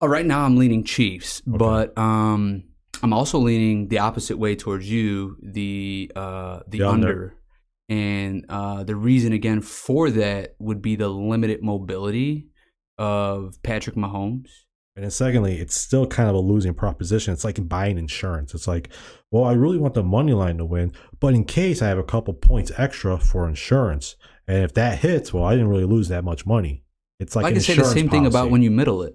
Right now I'm leaning Chiefs, Okay. but I'm also leaning the opposite way towards you, the The under. under. And the reason again for that would be the limited mobility of Patrick Mahomes. And then secondly, it's still kind of a losing proposition. It's like buying insurance. It's like, well, I really want the money line to win, but in case I have a couple points extra for insurance, and if that hits, well, I didn't really lose that much money. It's like I an can say the insurance same thing about policy. when you middle it,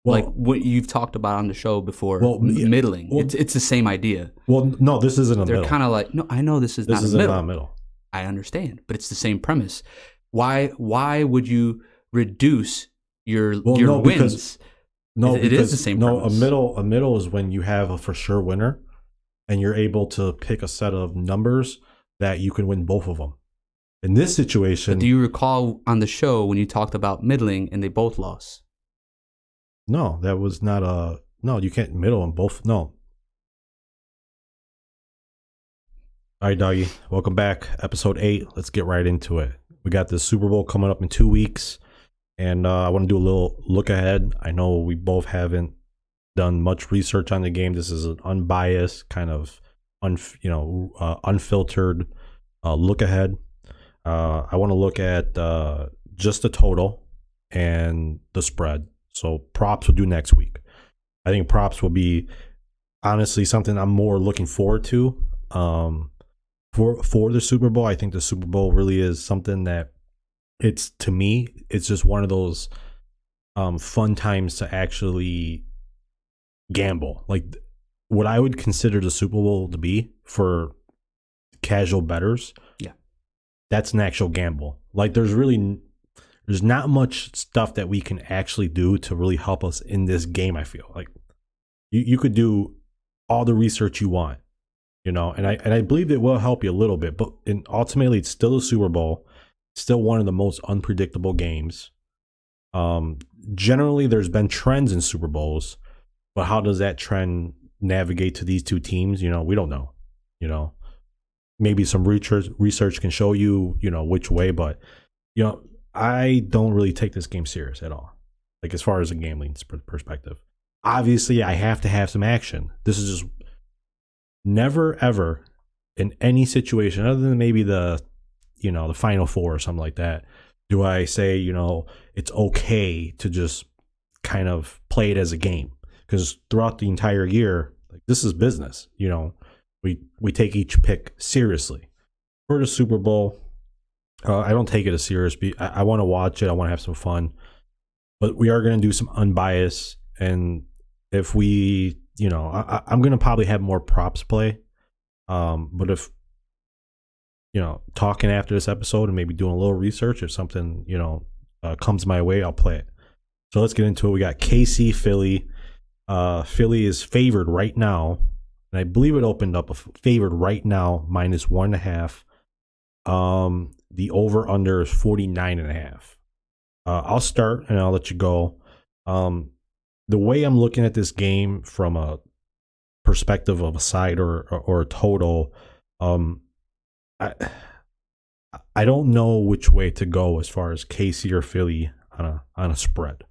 like Well, what you've talked about on the show before. well, yeah, Middling, well, it's the same idea. well, no, this isn't a They're middle. kind of like, no, I know this is This not a isn't not middle. middle. I understand, but it's the same premise. Why would you reduce Well, your no, because wins? no, It is the because same no, premise. a middle is when you have a for sure winner, and you're able to pick a set of numbers that you can win both of them. In this But situation, do you recall on the show when you talked about middling and they both lost? no, that was not a no. You can't middle them both. No. All right, doggy. Welcome back, episode 8. Let's get right into it. We got the Super Bowl coming up in 2 weeks, and I want to do a little look ahead. I know we both haven't done much research on the game. This is an unbiased kind of, unfiltered look ahead. I want to look at just the total and the spread. So props will do next week. I think props will be honestly something I'm more looking forward to. For the Super Bowl, I think the Super Bowl really is something that it's to me, it's just one of those fun times to actually gamble. Like what I would consider the Super Bowl to be for casual bettors. Yeah. That's an actual gamble. Like there's not much stuff that we can actually do to really help us in this game. I feel like you could do all the research you want, and I believe it will help you a little bit, but ultimately it's still a Super Bowl, still one of the most unpredictable games. Generally there's been trends in Super Bowls, but how does that trend navigate to these two teams? We don't know. Maybe some research can show you, which way, but I don't really take this game serious at all. Like as far as a gambling perspective, obviously I have to have some action. This is just never ever in any situation other than maybe the Final Four or something like that. Do I say, it's okay to just kind of play it as a game? Because throughout the entire year, like this is business. We take each pick seriously. For the Super Bowl, I don't take it as serious. I want to watch it. I want to have some fun. But we are going to do some unbiased. And if we, I'm going to probably have more props play. But if, talking after this episode and maybe doing a little research, if something, comes my way, I'll play it. So let's get into it. We got KC, Philly. Philly is favored right now. And I believe it opened up favored right now, -1.5. The over under is 49.5. I'll start and I'll let you go. The way I'm looking at this game from a perspective of a side or a total, I don't know which way to go as far as KC or Philly on a spread.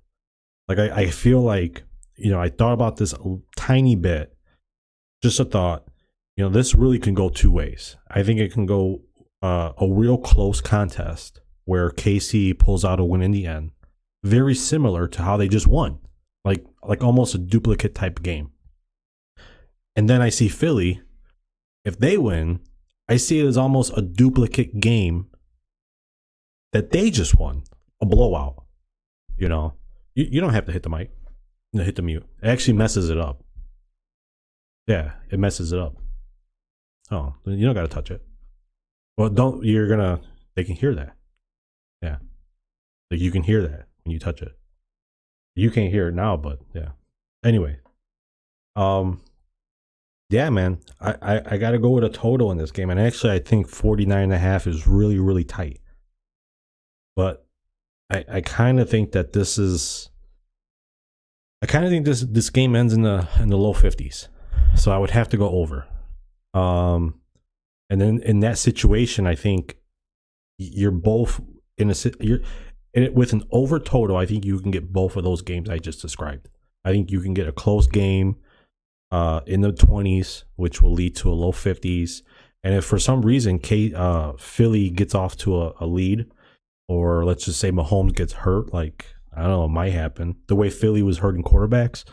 Like I feel like I thought about this a tiny bit. Just a thought. This really can go two ways. I think it can go a real close contest where KC pulls out a win in the end, very similar to how they just won, like almost a duplicate type game. And then I see Philly, if they win, I see it as almost a duplicate game that they just won, a blowout. You don't have to hit the mic, hit the mute. It actually messes it up. Yeah, it messes it up. Oh, you don't got to touch it. Well, they can hear that. Yeah. Like you can hear that when you touch it. You can't hear it now, but yeah. Anyway. Yeah, man. I got to go with a total in this game. And actually, I think 49.5 is really, really tight. But I kind of think that this game ends in the low 50s. So I would have to go over. And then in that situation, I think you're both with an over total, I think you can get both of those games I just described. I think you can get a close game in the 20s, which will lead to a low 50s. And if for some reason Philly gets off to a lead, or let's just say Mahomes gets hurt, like, I don't know, it might happen. The way Philly was hurting quarterbacks,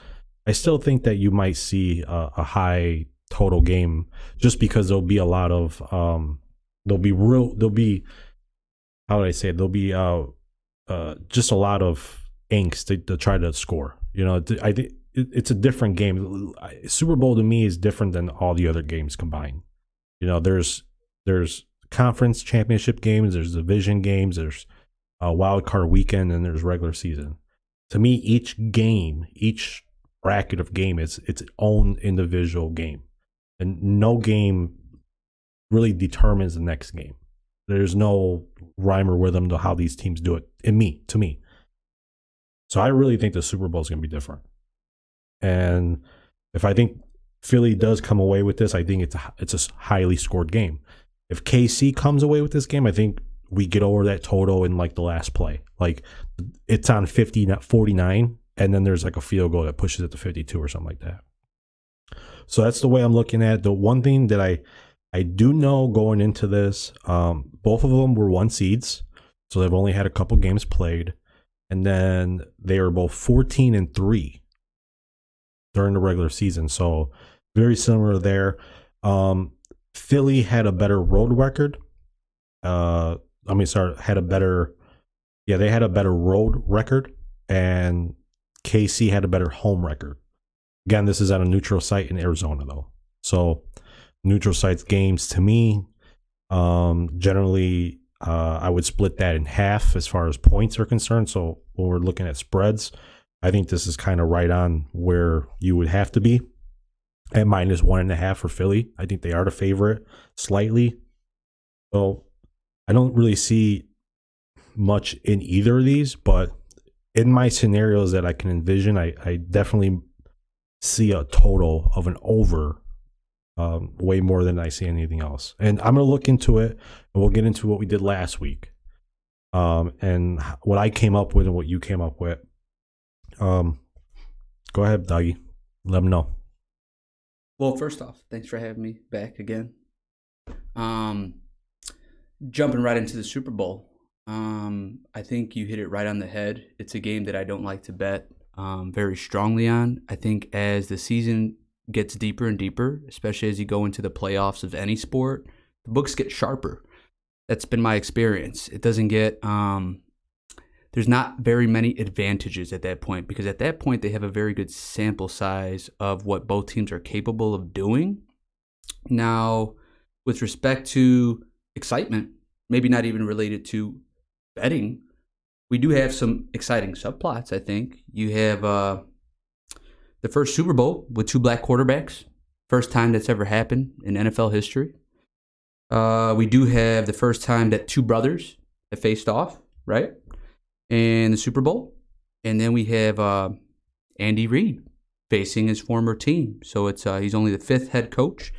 I still think that you might see a high total game, just because there'll be a lot of there'll be how do I say it? There'll be just a lot of angst to try to score. You know, I think it's a different game. Super Bowl to me is different than all the other games combined. You know, there's conference championship games, there's division games, there's a wild card weekend, and there's regular season. To me, each bracket of game is its own individual game, and no game really determines the next game. There's no rhyme or rhythm to how these teams do it. To me. So I really think the Super Bowl is going to be different. And if I think Philly does come away with this, I think it's a highly scored game. If KC comes away with this game, I think we get over that total in like the last play. Like it's on 49, and then there's like a field goal that pushes it to 52 or something like that. So that's the way I'm looking at it. The one thing that I do know going into this, both of them were 1 seeds, so they've only had a couple games played, and then they are both 14-3 during the regular season. So very similar there. Philly had a better road record. They had a better road record, and KC had a better home record. Again, this is at a neutral site in Arizona, though. So neutral sites games, to me, generally, I would split that in half as far as points are concerned. So when we're looking at spreads, I think this is kind of right on where you would have to be at -1.5 for Philly. I think they are the favorite slightly. So I don't really see much in either of these, but in my scenarios that I can envision, I definitely see a total of an over way more than I see anything else. And I'm going to look into it, and we'll get into what we did last week and what I came up with and what you came up with. Go ahead, Dougie. Let them know. Well, first off, thanks for having me back again. Jumping right into the Super Bowl. I think you hit it right on the head. It's a game that I don't like to bet very strongly on. I think as the season gets deeper and deeper, especially as you go into the playoffs of any sport, the books get sharper. That's been my experience. It doesn't get there's not very many advantages at that point, because at that point they have a very good sample size of what both teams are capable of doing. Now, with respect to excitement, maybe not even related to betting, we do have some exciting subplots, I think. You have the first Super Bowl with 2 black quarterbacks. First time that's ever happened in NFL history. We do have the first time that 2 brothers have faced off, right, in the Super Bowl. And then we have Andy Reid facing his former team. So it's he's only the 5th head coach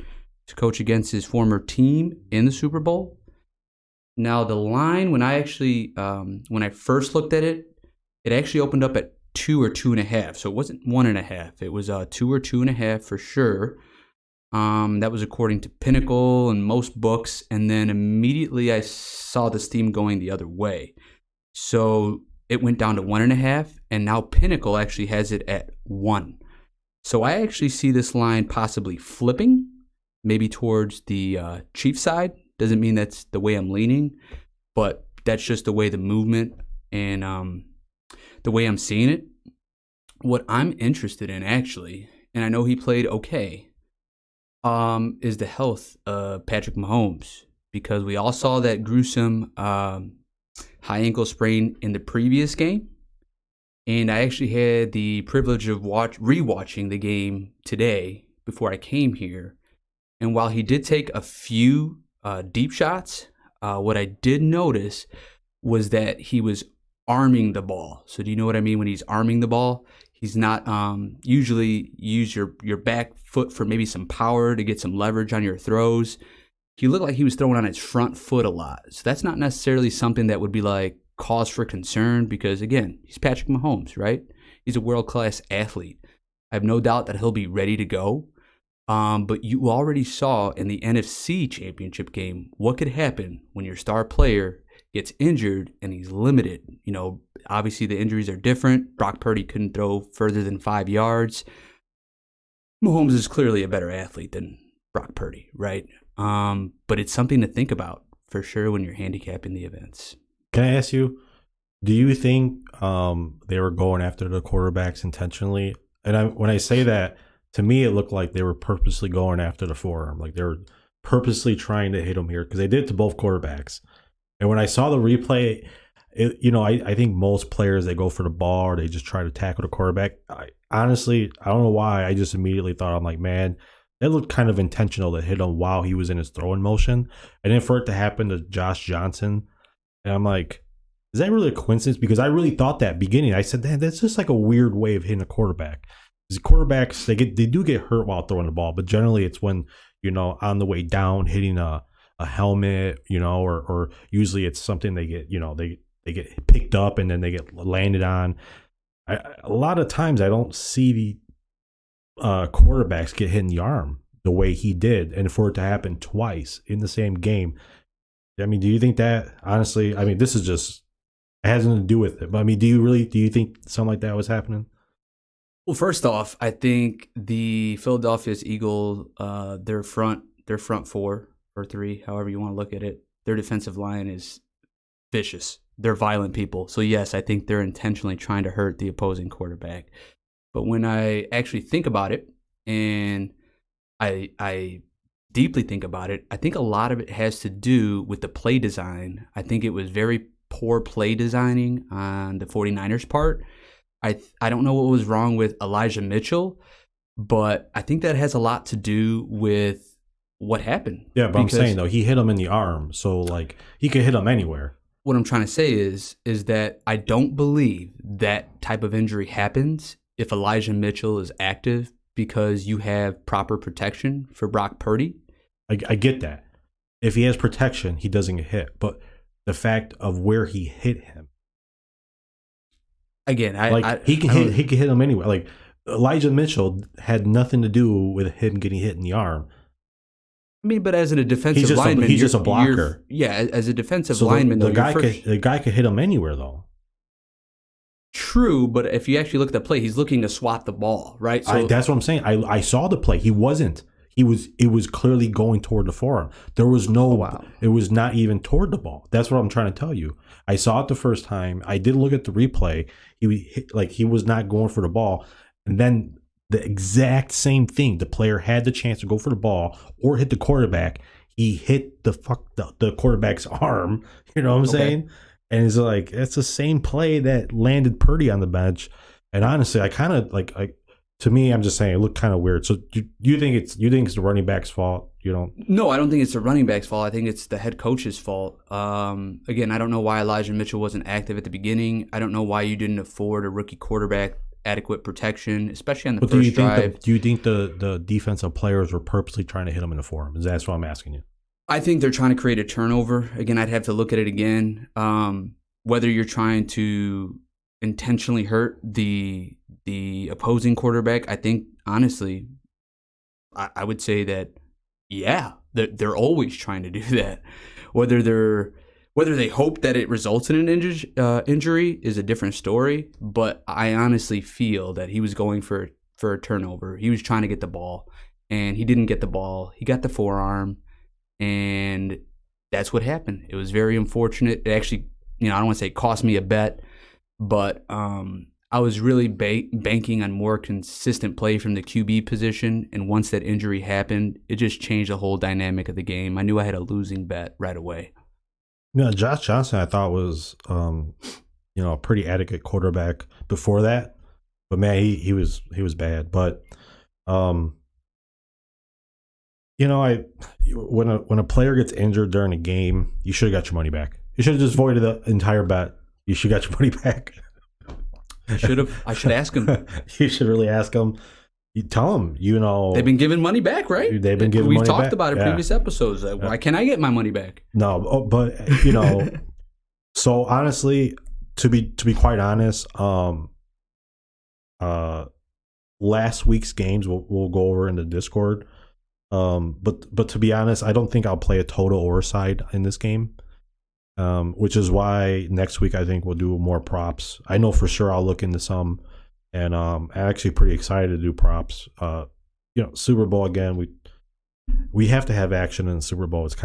to coach against his former team in the Super Bowl. Now, the line, when I first looked at it, it actually opened up at 2 or 2.5. So it wasn't 1.5. It was 2 or 2.5 for sure. That was according to Pinnacle and most books. And then immediately I saw this team going the other way. So it went down to 1.5. And now Pinnacle actually has it at 1. So I actually see this line possibly flipping, maybe towards the Chiefs side. Doesn't mean that's the way I'm leaning, but that's just the way the movement and the way I'm seeing it. What I'm interested in, actually, and I know he played okay, is the health of Patrick Mahomes, because we all saw that gruesome high ankle sprain in the previous game. And I actually had the privilege of rewatching the game today before I came here. And while he did take a few deep shots, what I did notice was that he was arming the ball. So do you know what I mean when he's arming the ball? He's not usually use your back foot for maybe some power to get some leverage on your throws. He looked like he was throwing on his front foot a lot. So that's not necessarily something that would be like cause for concern because, again, he's Patrick Mahomes, right? He's a world-class athlete. I have no doubt that he'll be ready to go. But you already saw in the NFC Championship game what could happen when your star player gets injured and he's limited. Obviously the injuries are different. Brock Purdy couldn't throw further than 5 yards. Mahomes is clearly a better athlete than Brock Purdy, right? But it's something to think about for sure when you're handicapping the events. Can I ask you, do you think they were going after the quarterbacks intentionally? And when I say that, to me, it looked like they were purposely going after the forearm. Like they were purposely trying to hit him here because they did it to both quarterbacks. And when I saw the replay, I think most players, they go for the ball or they just try to tackle the quarterback. Honestly, I don't know why. I just immediately thought, I'm like, man, that looked kind of intentional to hit him while he was in his throwing motion. And then for it to happen to Josh Johnson, and I'm like, is that really a coincidence? Because I really thought that beginning. I said, man, that's just like a weird way of hitting a quarterback. Because quarterbacks, they do get hurt while throwing the ball, but generally it's when, on the way down, hitting a helmet, or usually it's something they get, they get picked up and then they get landed on. A lot of times I don't see the quarterbacks get hit in the arm the way he did, and for it to happen twice in the same game. I mean, do you think that, honestly, I mean, this is just, it has nothing to do with it, but I mean, do you think something like that was happening? Well, first off, I think the Philadelphia Eagles, their front four or three, however you want to look at it, their defensive line is vicious. They're violent people. So yes, I think they're intentionally trying to hurt the opposing quarterback. But when I actually think about it, and I deeply think about it, I think a lot of it has to do with the play design. I think it was very poor play designing on the 49ers' part. I don't know what was wrong with Elijah Mitchell, but I think that has a lot to do with what happened. Yeah, but I'm saying, though, he hit him in the arm, so, like, he could hit him anywhere. What I'm trying to say is that I don't believe that type of injury happens if Elijah Mitchell is active because you have proper protection for Brock Purdy. I get that. If he has protection, he doesn't get hit. But the fact of where he hit him. Again, he can hit him anywhere. Like, Elijah Mitchell had nothing to do with him getting hit in the arm. I mean, but as a defensive lineman, he's just a blocker. As a defensive lineman, the guy could hit him anywhere, though. True, but if you actually look at the play, he's looking to swat the ball, right? So that's what I'm saying. I saw the play. He wasn't. It was clearly going toward the forearm. There was no. Oh, wow. It was not even toward the ball. That's what I'm trying to tell you. I saw it the first time. I did look at the replay. He was not going for the ball, and then the exact same thing. The player had the chance to go for the ball or hit the quarterback. He hit the quarterback's arm. You know what I'm saying? And it's like, it's the same play that landed Purdy on the bench. And honestly, I kind of to me, I'm just saying it looked kind of weird. So you think it's the running back's fault? You don't? No, I don't think it's the running back's fault. I think it's the head coach's fault. Again, I don't know why Elijah Mitchell wasn't active at the beginning. I don't know why you didn't afford a rookie quarterback adequate protection, especially on the first drive. Do you think the defensive players were purposely trying to hit him in the forearm? That's what I'm asking you. I think they're trying to create a turnover. Again, I'd have to look at it again. Whether you're trying to intentionally hurt the opposing quarterback, I think, honestly, I would say that, yeah, they're always trying to do that. Whether they hope that it results in an injury is a different story, but I honestly feel that he was going for a turnover. He was trying to get the ball, and he didn't get the ball. He got the forearm, and that's what happened. It was very unfortunate. It actually, I don't want to say it cost me a bet, but I was really banking on more consistent play from the QB position, and once that injury happened, it just changed the whole dynamic of the game. I knew I had a losing bet right away. Yeah, Josh Johnson, I thought was, a pretty adequate quarterback before that, but man, he was bad. But, when a player gets injured during a game, you should have got your money back. You should have just voided the entire bet. You should have got your money back. I should ask him. You should really ask him. You tell him, they've been giving money back, right? They've been giving money back. We've talked about it in previous episodes. Why can't I get my money back? No, but So honestly, to be quite honest, last week's games we'll go over in the Discord. But to be honest, I don't think I'll play a total or side in this game. Which is why next week I think we'll do more props. I know for sure I'll look into some, and I'm actually pretty excited to do props. Super Bowl again. We have to have action in the Super Bowl. It's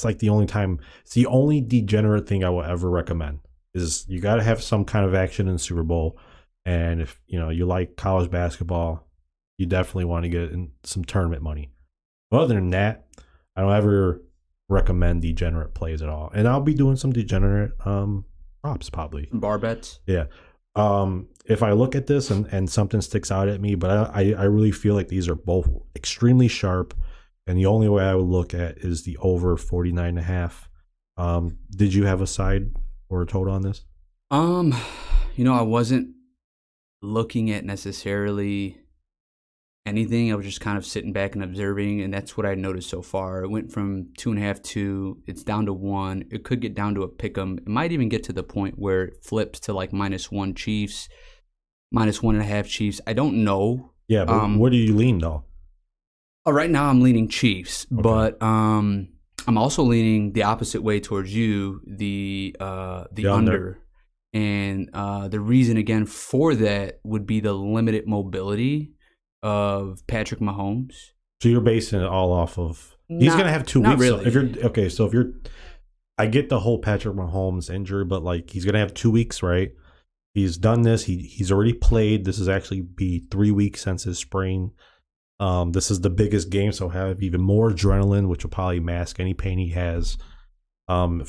like the only time. It's the only degenerate thing I will ever recommend is you got to have some kind of action in the Super Bowl. And if you like college basketball, you definitely want to get in some tournament money. But other than that, I don't ever recommend degenerate plays at all. And I'll be doing some degenerate props probably. Bar bets. Yeah. If I look at this and something sticks out at me, but I really feel like these are both extremely sharp. And the only way I would look at is the over 49.5. Did you have a side or a total on this? I wasn't looking at necessarily anything. I was just kind of sitting back and observing, and that's what I noticed so far. It went from 2.5 to it's down to 1. It could get down to a pick'em. It might even get to the point where it flips to like -1 Chiefs, -1.5 Chiefs. I don't know. Yeah, but where do you lean though? Right now I'm leaning Chiefs, Okay. but I'm also leaning the opposite way towards you, the under. And the reason again for that would be the limited mobility of Patrick Mahomes. So you're basing it all off of he's gonna have 2 weeks. Really. So if you're I get the whole Patrick Mahomes injury, but like he's gonna have 2 weeks, right? He's done this. He's already played. This is actually be 3 weeks since his sprain. This is the biggest game, so have even more adrenaline, which will probably mask any pain he has. From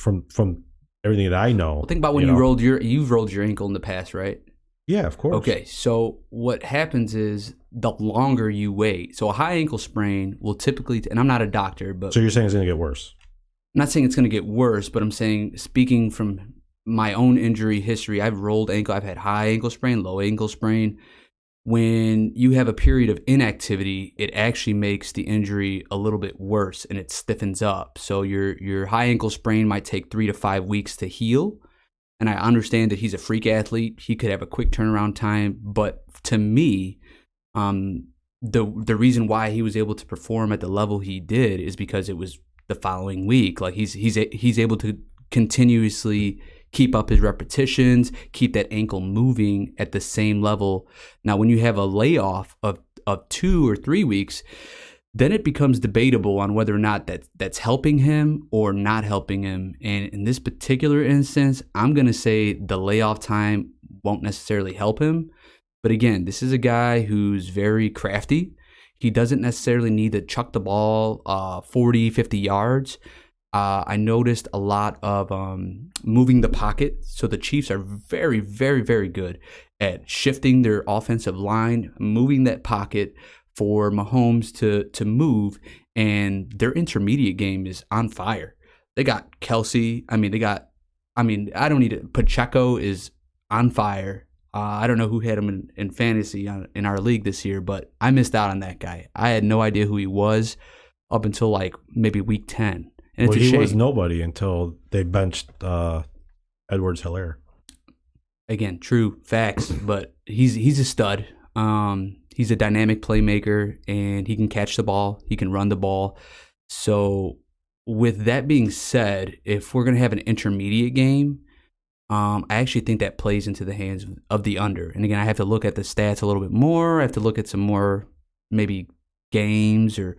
everything that I know. Well, think about when you've rolled your ankle in the past, right? Yeah, of course. Okay, so what happens is the longer you wait, so a high ankle sprain will typically, and I'm not a doctor, but So you're saying it's gonna get worse? I'm not saying it's going to get worse, but I'm saying, speaking from my own injury history, I've rolled ankle, I've had high ankle sprain, low ankle sprain. When you have a period of inactivity, it actually makes the injury a little bit worse and it stiffens up. So your high ankle sprain might take 3 to 5 weeks to heal. And I understand that he's a freak athlete. He could have a quick turnaround time. But to me, the reason why he was able to perform at the level he did is because it was the following week. Like he's able to continuously keep up his repetitions, keep that ankle moving at the same level. Now, when you have a layoff of 2 or 3 weeks, then it becomes debatable on whether or not that's helping him or not helping him. And in this particular instance, I'm going to say the layoff time won't necessarily help him. But again, this is a guy who's very crafty. He doesn't necessarily need to chuck the ball 40, 50 yards. I noticed a lot of moving the pocket. So the Chiefs are very, very, very good at shifting their offensive line, moving that pocket for Mahomes to move. And their intermediate game is on fire. They got Kelsey. I don't need it. Pacheco is on fire. I don't know who had him in fantasy in our league this year, but I missed out on that guy. I had no idea who he was up until like maybe week 10. And Well, it's a he shame. was nobody until they benched Edwards-Helaire. Again, true facts, but he's a stud. He's a dynamic playmaker, and he can catch the ball. He can run the ball. So with that being said, if we're going to have an intermediate game, I actually think that plays into the hands of the under. And again, I have to look at the stats a little bit more. I have to look at some more maybe games, or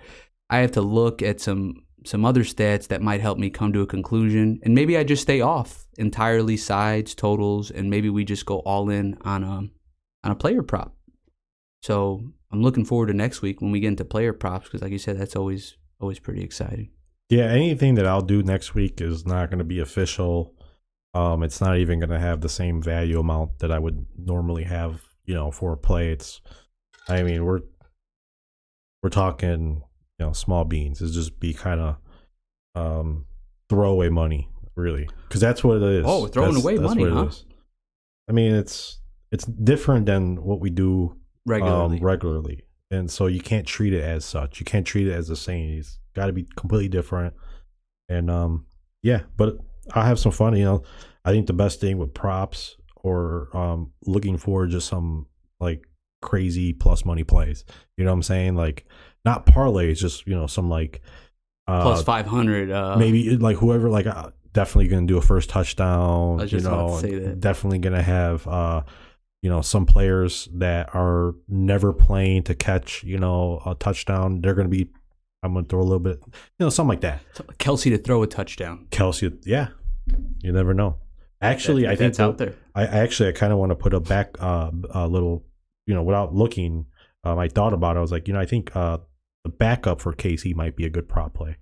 I have to look at some other stats that might help me come to a conclusion. And maybe I just stay off entirely sides, totals, and maybe we just go all in on a player prop. So I'm looking forward to next week when we get into player props, because like you said, that's always pretty exciting. Yeah, anything that I'll do next week is not going to be official. It's not even going to have the same value amount that I would normally have, for a play. We're talking, small beans. It's just be kind of throwaway money, really, because that's what it is. Oh, we're throwing away money, what huh? It is. I mean, it's different than what we do regularly, and so you can't treat it as such. You can't treat it as the same. It's got to be completely different. And yeah, but I'll have some fun. I think the best thing with props or looking for just some like crazy plus money plays. You know what I'm saying? Like not parlays, just some like Plus 500. maybe like whoever like definitely gonna do a first touchdown. I was just about to say that. Definitely gonna have some players that are never playing to catch a touchdown. They're gonna be. I'm gonna throw a little bit, something like that. Kelsey to throw a touchdown. Kelsey, yeah, you never know. Actually, I think that's out there. I kind of want to put a back a little, without looking. I thought about it. I was like, I think the backup for KC might be a good prop play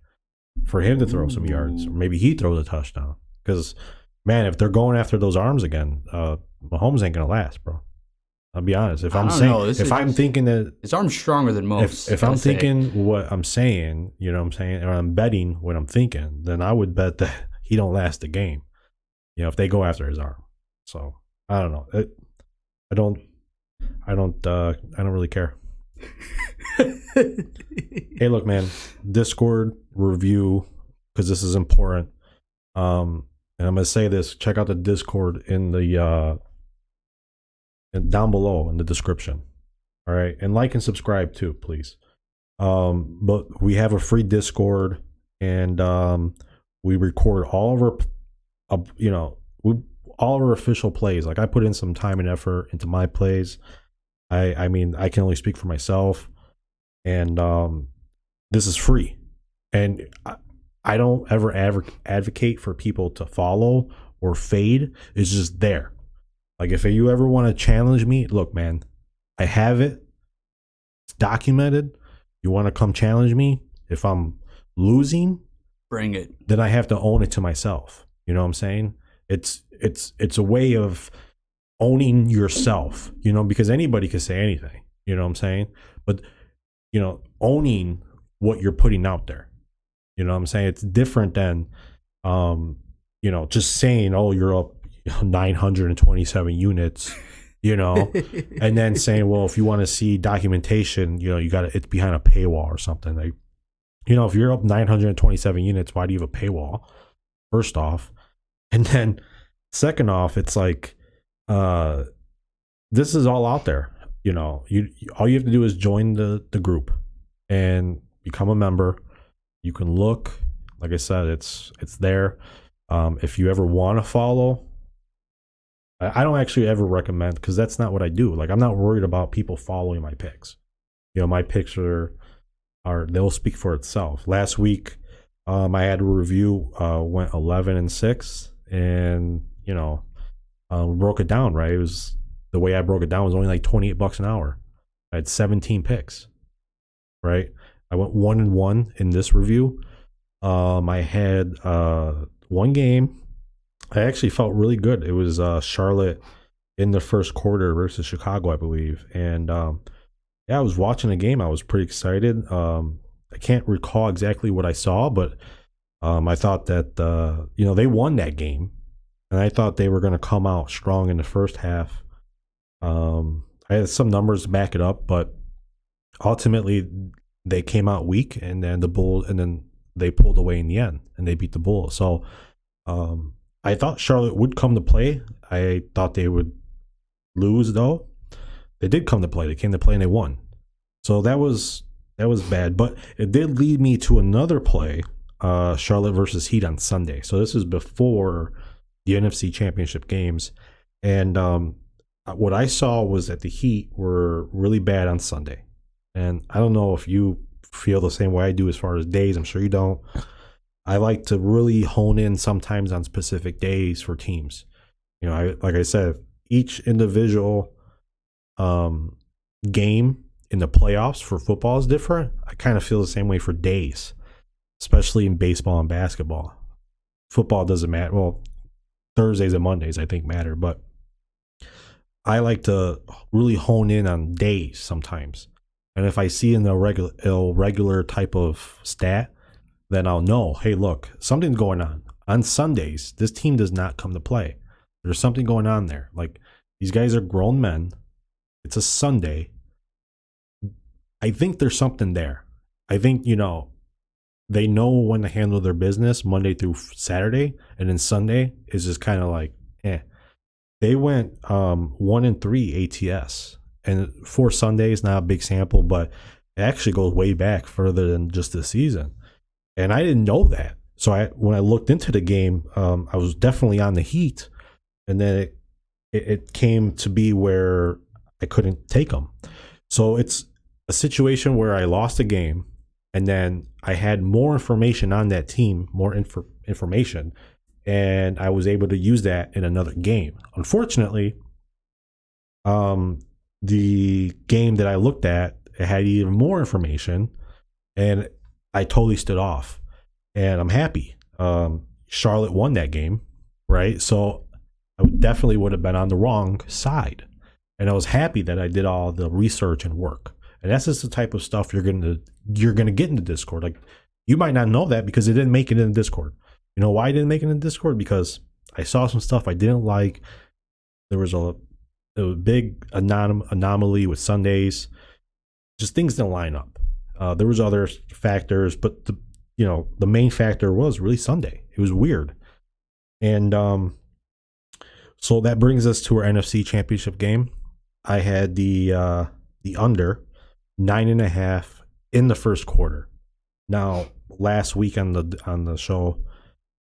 for him to throw some yards, or maybe he throws a touchdown. Because man, if they're going after those arms again, Mahomes ain't gonna last, bro. I'll be honest. If I'm thinking that his arm's stronger than most. If I'm thinking what I'm saying, what I'm saying, and I'm betting what I'm thinking, then I would bet that he don't last the game. If they go after his arm. So I don't know. I don't really care. Hey, look, man. Discord review, because this is important. And I'm gonna say this. Check out the Discord in the down below in the description. All right, and like and subscribe too, please. But we have a free Discord, and we record all of our all of our official plays. Like I put in some time and effort into my plays. I mean, I can only speak for myself, and this is free. And I don't ever advocate for people to follow or fade. It's just there. Like if you ever want to challenge me, look, man, I have it. It's documented. You want to come challenge me? If I'm losing, bring it. Then I have to own it to myself. You know what I'm saying? It's a way of owning yourself, because anybody can say anything, you know what I'm saying? But, owning what you're putting out there, you know what I'm saying? It's different than, just saying, oh, you're up 927 units, and then saying, well, if you want to see documentation, it's behind a paywall or something. Like, if you're up 927 units, why do you have a paywall? First off. And then second off, it's like, this is all out there. All you have to do is join the group and become a member. You can look, like I said, it's there. If you ever want to follow, I don't actually ever recommend, because that's not what I do. Like I'm not worried about people following my picks. My picks they'll speak for itself. Last week, I had a review, went 11-6, and broke it down, right? It was the way I broke it down was only like $28 an hour. I had 17 picks, right? I went 1-1 in this review. I had one game. I actually felt really good. It was Charlotte in the first quarter versus Chicago, I believe. And I was watching the game. I was pretty excited. I can't recall exactly what I saw, but I thought that they won that game. And I thought they were going to come out strong in the first half. I had some numbers to back it up, but ultimately they came out weak, and then they pulled away in the end, and they beat the Bulls. So I thought Charlotte would come to play. I thought they would lose, though. They did come to play. They came to play and they won. So that was bad, but it did lead me to another play, Charlotte versus Heat on Sunday. So this is before the NFC Championship games, and what I saw was that the Heat were really bad on Sunday. And I don't know if you feel the same way I do as far as days. I'm sure you don't. I like to really hone in sometimes on specific days for teams. Like I said, each individual game in the playoffs for football is different. I kind of feel the same way for days, especially in baseball and basketball. Football doesn't matter. Well, Thursdays and Mondays I think matter, but I like to really hone in on days sometimes. And if I see an irregular type of stat, then I'll know, hey, look, something's going on. On Sundays, this team does not come to play. There's something going on there. Like, these guys are grown men. It's a Sunday. I think there's something there. I think, they know when to handle their business Monday through Saturday, and then Sunday is just kind of like, eh. They went 1-3 ATS, and for Sundays, not a big sample, but it actually goes way back further than just this season. And I didn't know that. So when I looked into the game, I was definitely on the Heat, and then it came to be where I couldn't take them. So it's a situation where I lost a game, and then I had more information on that team, more information, and I was able to use that in another game. Unfortunately, the game that I looked at, it had even more information, and I totally stood off. And I'm happy. Charlotte won that game, right? So I definitely would have been on the wrong side. And I was happy that I did all the research and work. And that's just the type of stuff you're gonna get into Discord. Like, you might not know that because it didn't make it in Discord. You know why I didn't make it in Discord? Because I saw some stuff I didn't like. There was a big anomaly with Sundays. Just things didn't line up. There was other factors, but the main factor was really Sunday. It was weird. And so that brings us to our NFC Championship game. I had the under 9.5 in the first quarter. Now, last week on the show,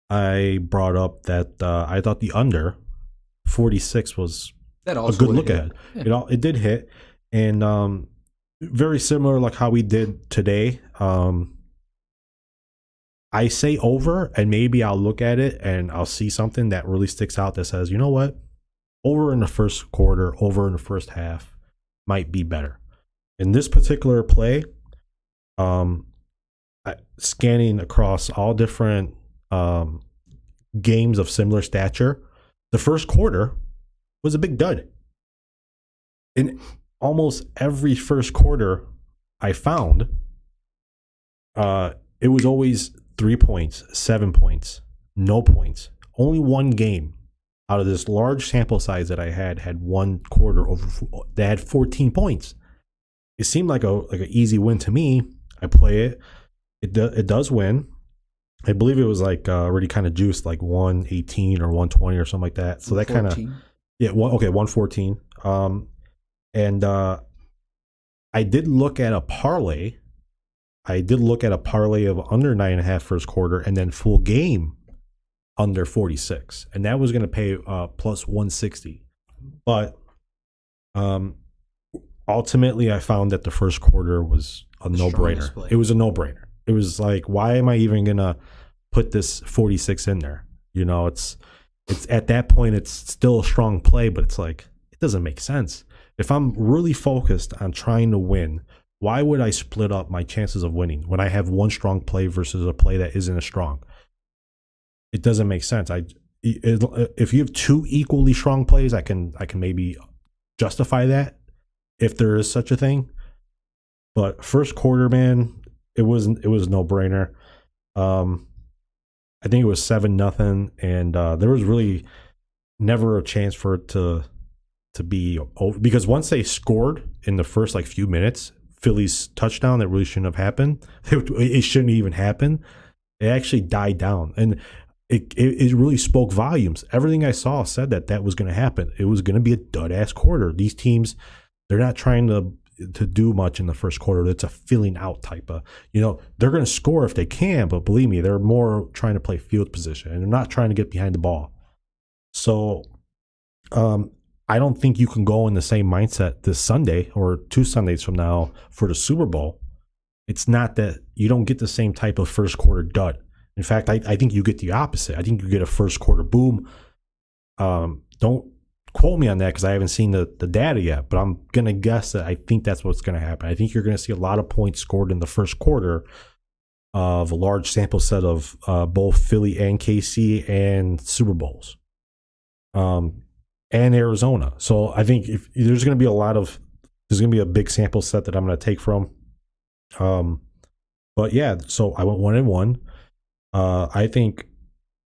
I brought up that I thought the under 46 was a good look ahead. Yeah. It did hit, and very similar like how we did today. I say over, and maybe I'll look at it and I'll see something that really sticks out that says, you know what, over in the first quarter, over in the first half might be better. In this particular play, scanning across all different games of similar stature, the first quarter was a big dud. In almost every first quarter I found, it was always 3 points, 7 points, no points. Only one game out of this large sample size that I had one quarter that had 14 points. It seemed like an easy win to me. I play it. It does win. I believe it was like already kind of juiced, like 118 or 120 or something like that. So that kind of 114. And I did look at a parlay. I did look at a parlay of under 9.5 first quarter and then full game under 46, and that was going to pay plus 160. But ultimately, I found that the first quarter was a no-brainer. It was a no-brainer. It was like, why am I even going to put this 46 in there? You know, it's at that point, it's still a strong play, but it's like, it doesn't make sense. If I'm really focused on trying to win, why would I split up my chances of winning when I have one strong play versus a play that isn't as strong? It doesn't make sense. If you have two equally strong plays, I can maybe justify that if there is such a thing. But first quarter, man, it was no brainer. I think it was 7-0, and there was really never a chance for it to be over, because once they scored in the first like few minutes, Philly's touchdown that really shouldn't have happened. It shouldn't even happen. It actually died down, and it really spoke volumes. Everything I saw said that was going to happen. It was going to be a dud-ass quarter. These teams, they're not trying to do much in the first quarter. It's a filling out type of, they're going to score if they can, but believe me, they're more trying to play field position, and they're not trying to get behind the ball. So I don't think you can go in the same mindset this Sunday or 2 Sundays from now for the Super Bowl. It's not that you don't get the same type of first quarter dud. In fact, I think you get the opposite. I think you get a first quarter boom. Don't quote me on that because I haven't seen the data yet, but I'm going to guess that I think that's what's going to happen. I think you're going to see a lot of points scored in the first quarter of a large sample set of both Philly and KC and Super Bowls. And Arizona. So I think if there's going to be there's going to be a big sample set that I'm going to take from. But yeah, so I went 1-1. I think,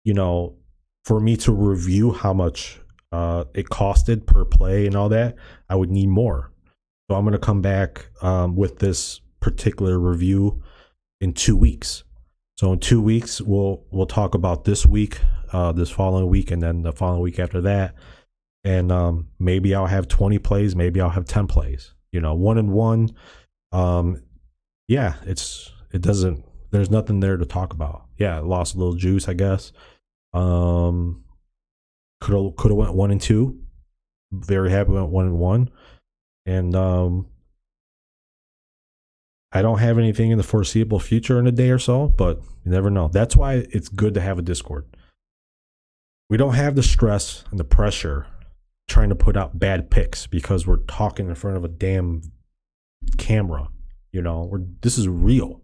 for me to review how much it costed per play and all that, I would need more. So I'm going to come back with this particular review in 2 weeks. So in 2 weeks, we'll talk about this week, this following week, and then the following week after that. And maybe I'll have 20 plays, maybe I'll have 10 plays. 1-1. Yeah, it doesn't. There's nothing there to talk about. Yeah, lost a little juice, I guess. Could have went 1-2. Very happy went 1-1, and I don't have anything in the foreseeable future in a day or so, but you never know. That's why it's good to have a Discord. We don't have the stress and the pressure trying to put out bad picks because we're talking in front of a damn camera. This is real.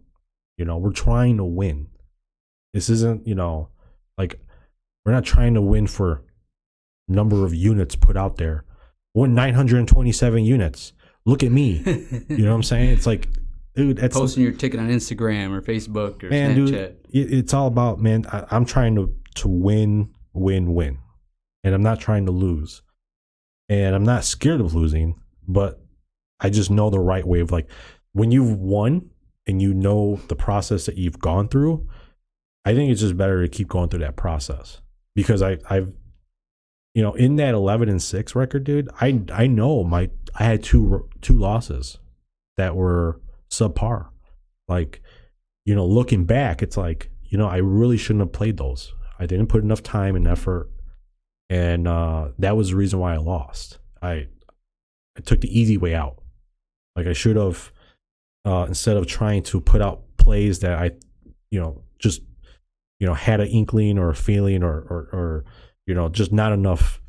We're trying to win. This isn't, like, we're not trying to win for number of units put out there. Won 927 units. Look at me. You know what I'm saying? It's like, dude, that's posting your ticket on Instagram or Facebook or Snapchat. Dude, it's all about, man. I'm trying to win, and I'm not trying to lose, and I'm not scared of losing, but I just know the right way of, like, when you've won and you know the process that you've gone through. I think it's just better to keep going through that process, because I've in that 11-6 record, dude, I know I had two losses that were subpar. Like, looking back, it's like, I really shouldn't have played those. I didn't put enough time and effort, and that was the reason why I lost. I took the easy way out. Like, I should have, instead of trying to put out plays that I, just, had an inkling or a feeling or just not enough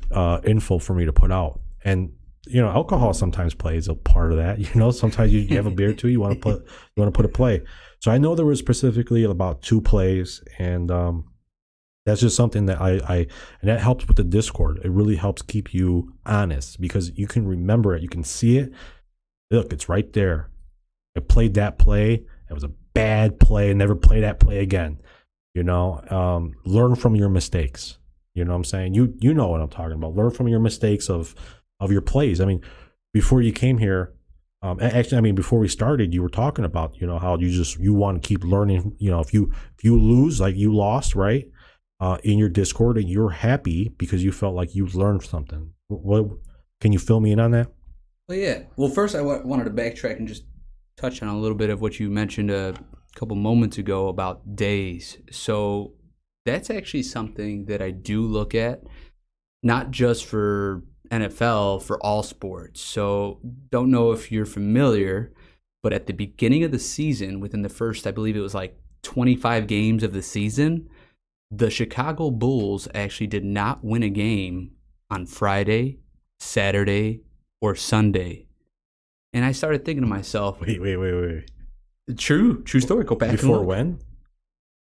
info for me to put out. And alcohol sometimes plays a part of that. Sometimes you have a beer or two, you want to put a play. So I know there was specifically about 2 plays, and that's just something that I and that helps with the Discord. It really helps keep you honest, because you can remember it, you can see it. Look, it's right there. I played that play. It was a bad play. Never play that play again. Learn from your mistakes. You know what I'm saying? You know what I'm talking about. Learn from your mistakes of your plays. I mean, before you came here, before we started, you were talking about, how you want to keep learning. If you lose, like you lost, right, in your Discord, and you're happy because you felt like you learned something. What can you fill me in on that? Well, yeah. Well, first I wanted to backtrack and just touch on a little bit of what you mentioned a couple moments ago about days. So that's actually something that I do look at, not just for NFL, for all sports. So don't know if you're familiar, but at the beginning of the season, within the first, I believe it was like 25 games of the season, the Chicago Bulls actually did not win a game on Friday, Saturday, or Sunday. And I started thinking to myself, Wait. True story. Go back Before and look. when?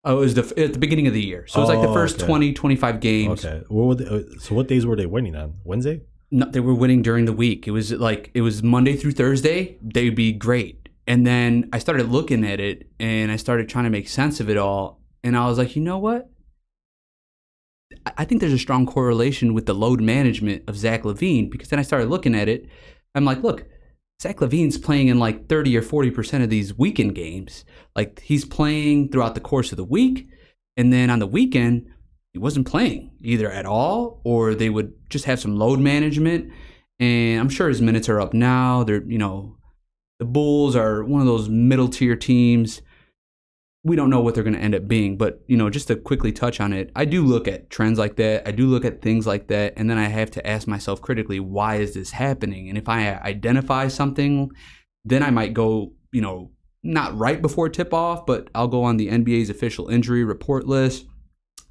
Oh, it was at the beginning of the year. So it was like the first 20, 25 games. Okay. So what days were they winning on? Wednesday? No, they were winning during the week. It was Monday through Thursday. They would be great. And then I started looking at it, and I started trying to make sense of it all. And I was like, you know what? I think there's a strong correlation with the load management of Zach LaVine, because then I started looking at it. I'm like, look, Zach LaVine's playing in like 30 or 40% of these weekend games. Like, he's playing throughout the course of the week, and then on the weekend, he wasn't playing either at all, or they would just have some load management. And I'm sure his minutes are up now. They're, the Bulls are one of those middle tier teams. We don't know what they're going to end up being, but just to quickly touch on it, I do look at trends like that. I do look at things like that, and then I have to ask myself critically, why is this happening? And if I identify something, then I might go, not right before tip off, but I'll go on the NBA's official injury report list.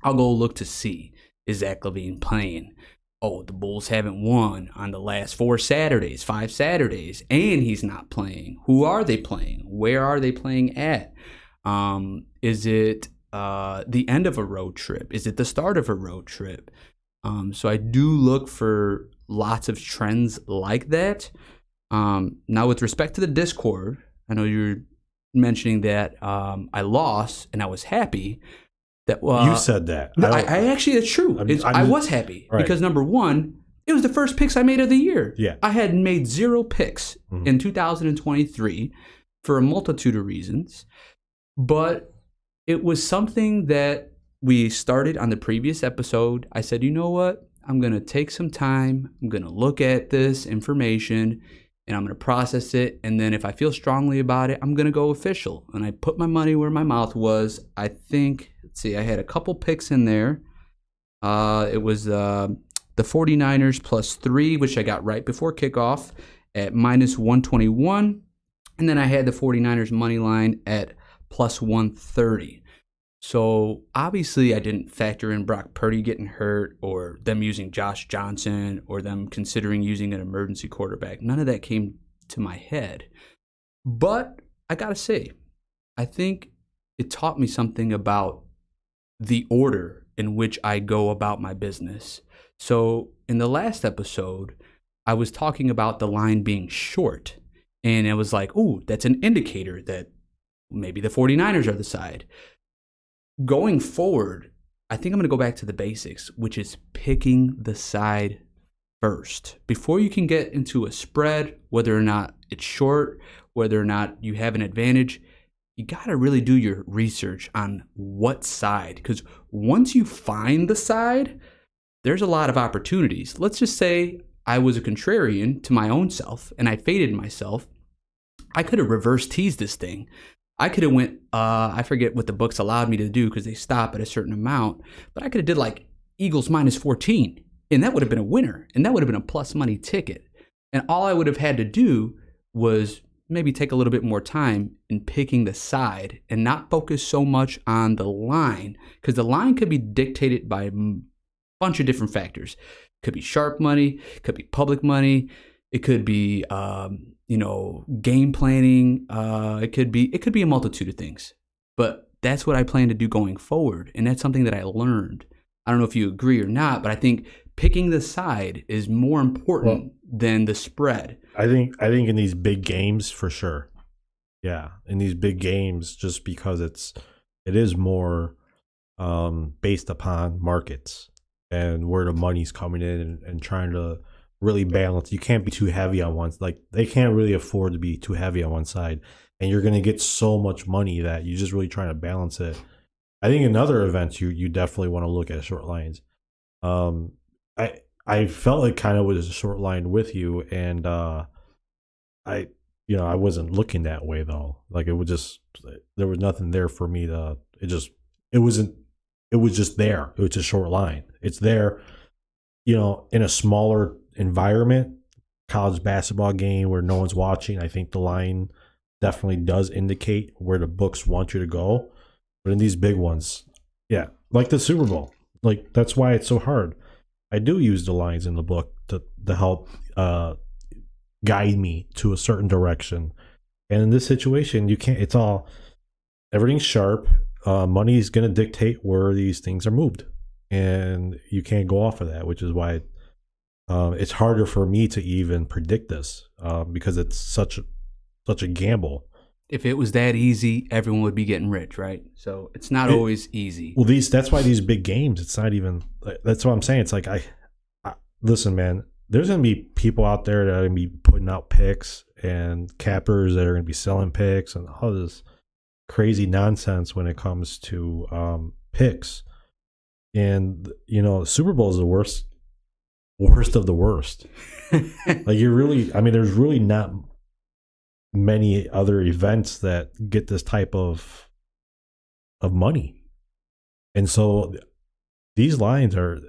I'll go look to see, is Zach LaVine playing? Oh, the Bulls haven't won on the last 5 Saturdays, and he's not playing. Who are they playing? Where are they playing at? Is it the end of a road trip? Is it the start of a road trip? So I do look for lots of trends like that. Now, with respect to the Discord, I know you're mentioning that I lost and I was happy. That you said that. I actually, it's true. I was happy because, number one, it was the first picks I made of the year. Yeah. I had made 0 picks in 2023 for a multitude of reasons. But It was something that we started on the previous episode. I said, you know what? I'm going to take some time. I'm going to look at this information and I'm going to process it. And then if I feel strongly about it, I'm going to go official. And I put my money where my mouth was. I think, let's see, I had a couple picks in there. It was the 49ers +3, which I got right before kickoff at -121. And then I had the 49ers money line at +130. So obviously I didn't factor in Brock Purdy getting hurt or them using Josh Johnson or them considering using an emergency quarterback. None of that came to my head. But I got to say, I think it taught me something about the order in which I go about my business. So in the last episode, I was talking about the line being short. And it was like, ooh, that's an indicator that maybe the 49ers are the side. Going forward, I think I'm going to go back to the basics, which is picking the side first. Before you can get into a spread, whether or not it's short, whether or not you have an advantage, you got to really do your research on what side. Because once you find the side, there's a lot of opportunities. Let's just say I was a contrarian to my own self and I faded myself. I could have reverse teased this thing. I could have went, I forget what the books allowed me to do because they stop at a certain amount, but I could have did like Eagles -14, and that would have been a winner, and that would have been a plus money ticket. And all I would have had to do was maybe take a little bit more time in picking the side and not focus so much on the line, because the line could be dictated by a bunch of different factors. It could be sharp money, it could be public money, it could be game planning. It could be a multitude of things. But that's what I plan to do going forward, and that's something that I learned. I don't know if you agree or not, but I think picking the side is more important than the spread. I think in these big games for sure. Yeah, in these big games, just because it is more based upon markets and where the money's coming in and trying to really balance. You can't be too heavy on one. Like, they can't really afford to be too heavy on one side, and you're going to get so much money that you're just really trying to balance it. I think in other events you definitely want to look at short lines. I felt it kind of was a short line with you, and I wasn't looking that way though. Like, it was just, there was nothing there for me to. It was just there. It was a short line. It's there, in a smaller environment, college basketball game where no one's watching. I think the line definitely does indicate where the books want you to go. But in these big ones, yeah, like the Super Bowl, like that's why it's so hard. I do use the lines in the book to help guide me to a certain direction. And in this situation, you can't. Everything's sharp. Money is going to dictate where these things are moved, and you can't go off of that, which is why it's harder for me to even predict this because it's such a gamble. If it was that easy, everyone would be getting rich, right? So it's not always easy. Well, that's why these big games, it's not even. That's what I'm saying. It's like I listen, man. There's gonna be people out there that are gonna be putting out picks and cappers that are gonna be selling picks and all this crazy nonsense when it comes to picks. And Super Bowl is the worst of the worst. Like, there's really not many other events that get this type of money. And so these lines are,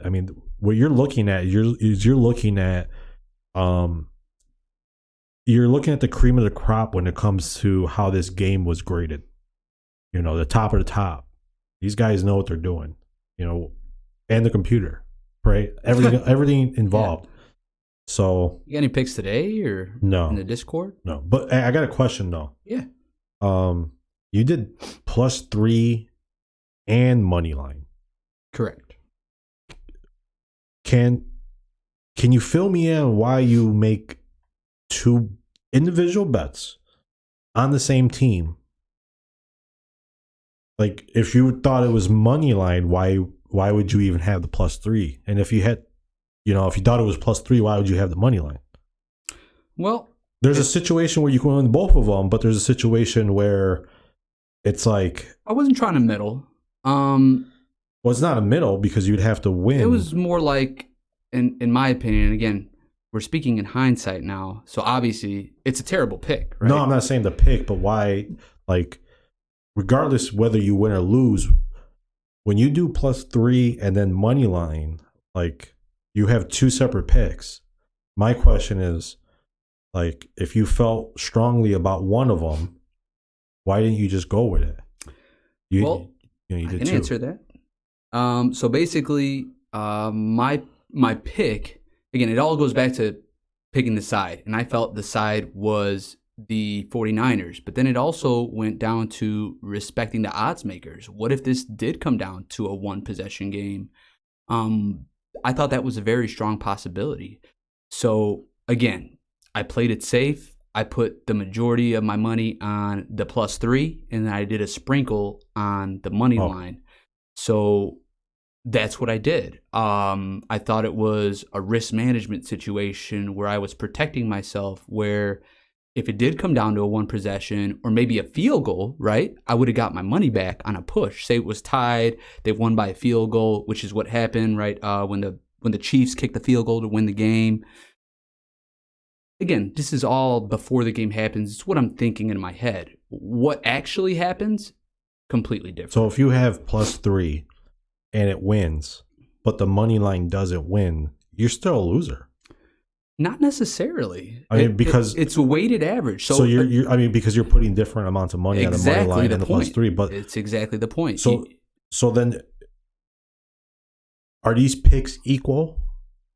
what you're looking at, you're looking at the cream of the crop when it comes to how this game was graded. The top of the top. These guys know what they're doing, and the computer, right? Everything involved. Yeah. So, you got any picks today or no in the Discord? No, but I got a question though. Yeah. You did +3 and money line. Correct. Can you fill me in why you make 2 individual bets on the same team? Like, if you thought it was money line, why would you even have the +3? And if you had, if you thought it was +3, why would you have the money line? Well, there's a situation where you can win both of them, but there's a situation where it's like, I wasn't trying to meddle. Um, well, it's not a middle because you'd have to win. it was more like, in my opinion, again, we're speaking in hindsight now, so obviously it's a terrible pick, right? No, I'm not saying the pick, but why? Like, regardless whether you win or lose, when you do +3 and then money line, like you have two separate picks. My question is, like, if you felt strongly about one of them, why didn't you just go with it? Well, you I did can two. answer that. So basically, my pick, again, it all goes back to picking the side, and I felt the side was the 49ers, but then it also went down to respecting the odds makers. What if this did come down to a one possession game? I thought that was a very strong possibility. So again, I played it safe. I put the majority of my money on the +3, and then I did a sprinkle on the money line. So that's what I did. I thought it was a risk management situation where I was protecting myself, where if it did come down to a one possession or maybe a field goal, right, I would have got my money back on a push. Say it was tied, they won by a field goal, which is what happened, right, when the Chiefs kicked the field goal to win the game. Again, this is all before the game happens. It's what I'm thinking in my head. What actually happens, completely different. So if you have +3 and it wins, but the money line doesn't win, you're still a loser. Not necessarily. I mean, because it's a weighted average. So you're I mean, because you're putting different amounts of money on the money line and the +3, but it's exactly the point. So then, are these picks equal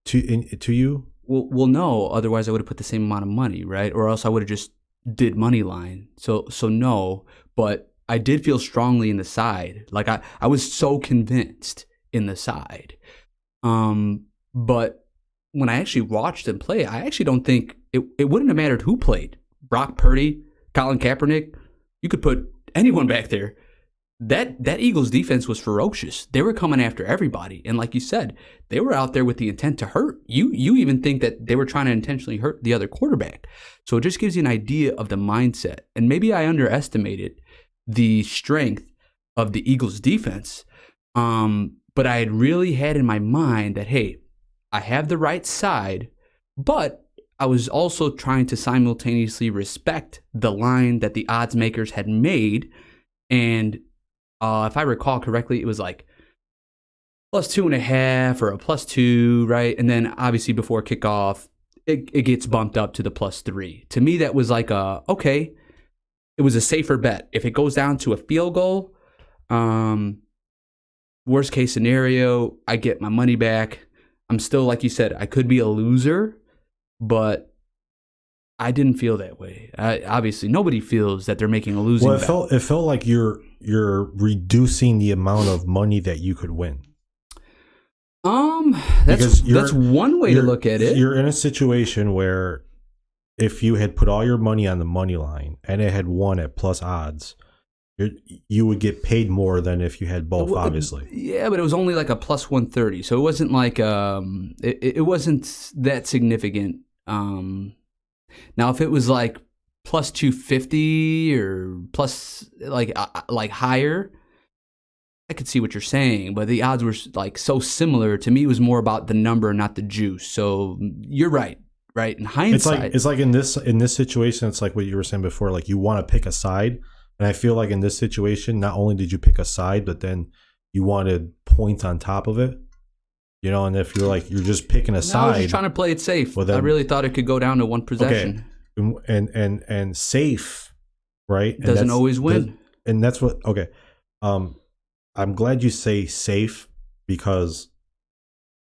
to you? Well, no. Otherwise, I would have put the same amount of money, right? Or else I would have just did money line. So no. But I did feel strongly in the side. Like I was so convinced in the side. But when I actually watched him play, I actually don't think it wouldn't have mattered who played. Brock Purdy, Colin Kaepernick, you could put anyone back there. That Eagles defense was ferocious. They were coming after everybody. And like you said, they were out there with the intent to hurt. You even think that they were trying to intentionally hurt the other quarterback. So it just gives you an idea of the mindset. And maybe I underestimated the strength of the Eagles defense. But I had really had in my mind that, hey, I have the right side, but I was also trying to simultaneously respect the line that the odds makers had made. And if I recall correctly, it was like +2.5 or a +2, right? And then obviously before kickoff, it gets bumped up to the +3. To me, that was like okay, it was a safer bet. If it goes down to a field goal, worst case scenario, I get my money back. I'm still, like you said, I could be a loser, but I didn't feel that way. Obviously, nobody feels that they're making a losing bet. It felt like you're reducing the amount of money that you could win. That's one way to look at it. You're in a situation where if you had put all your money on the money line and it had won at plus odds, you would get paid more than if you had both, obviously. Yeah, but it was only like a +130, so it wasn't like it wasn't that significant. Now, if it was like +250 or plus like higher, I could see what you're saying, but the odds were like so similar. To me, it was more about the number, not the juice. So you're right. Right? In hindsight, it's like in this situation, it's like what you were saying before. Like you want to pick a side, and I feel like in this situation, not only did you pick a side, but then you wanted points on top of it. You know, and if you're like you're just picking a side, I was just trying to play it safe. Well, then, I really thought it could go down to one possession. Okay, and safe, right? Doesn't always win. And that's what. Okay, I'm glad you say safe because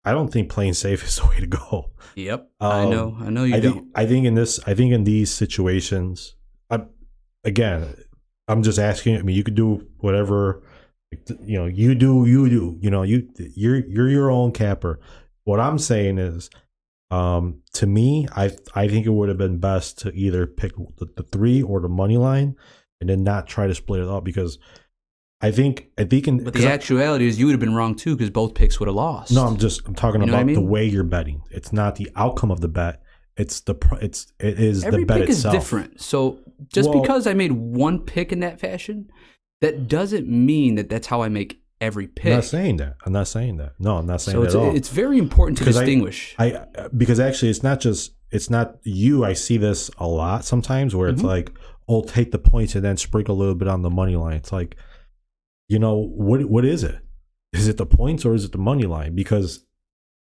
I don't think playing safe is the way to go. Yep, I know you don't. I think in these situations, I'm just asking. I mean, you could do whatever, you know. You do. You know, you're your own capper. What I'm saying is, to me, I think it would have been best to either pick the 3 or the money line, and then not try to split it up because. But the actuality is you would have been wrong too because both picks would have lost. No, I'm talking about the way you're betting. It's not the outcome of the bet. It is the bet itself. Every pick is different. So just because I made one pick in that fashion, That doesn't mean that that's how I make every pick. I'm not saying that. No, I'm not saying that at all. It's very important to distinguish. Because actually it's not you. I see this a lot sometimes where it's like, oh, take the points and then sprinkle a little bit on the money line. It's like, what is it? Is it the points or is it the money line? Because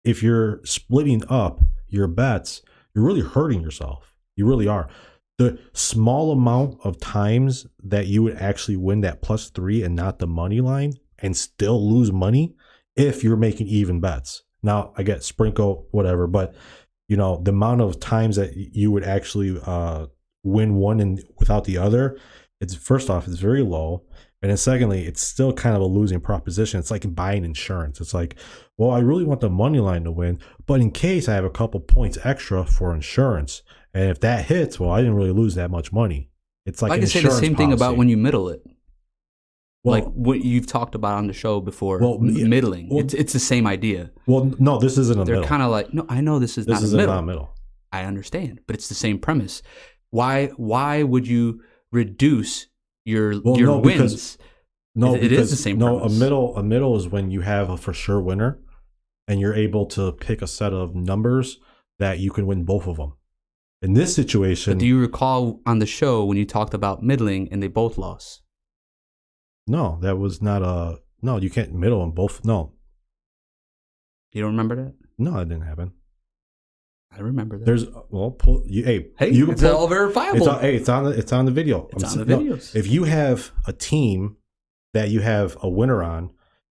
if you're splitting up your bets, you're really hurting yourself. You really are. The small amount of times that you would actually win that +3 and not the money line and still lose money if you're making even bets. Now, I get sprinkle, whatever, but the amount of times that you would actually win one and without the other, it's first off, it's very low. And then secondly, it's still kind of a losing proposition. It's like buying insurance. It's like, well, I really want the money line to win, but in case I have a couple points extra for insurance, and if that hits, well, I didn't really lose that much money. It's like I can say the same thing about when you middle it. Well, like what you've talked about on the show before, middling. Well, it's the same idea. Well, no, this isn't a middle. They're kind of like, no, I know this is not a middle. I understand, but it's the same premise. Why would you reduce your wins? It is the same premise. A middle is when you have a for sure winner, and you're able to pick a set of numbers that you can win both of them. In this situation, but do you recall on the show when you talked about middling and they both lost? No, that was not a... No, you can't middle them both. No. You don't remember that? No, that didn't happen. I remember that. There's... Well, it's all verifiable. It's on the video. It's on the videos. If you have a team that you have a winner on,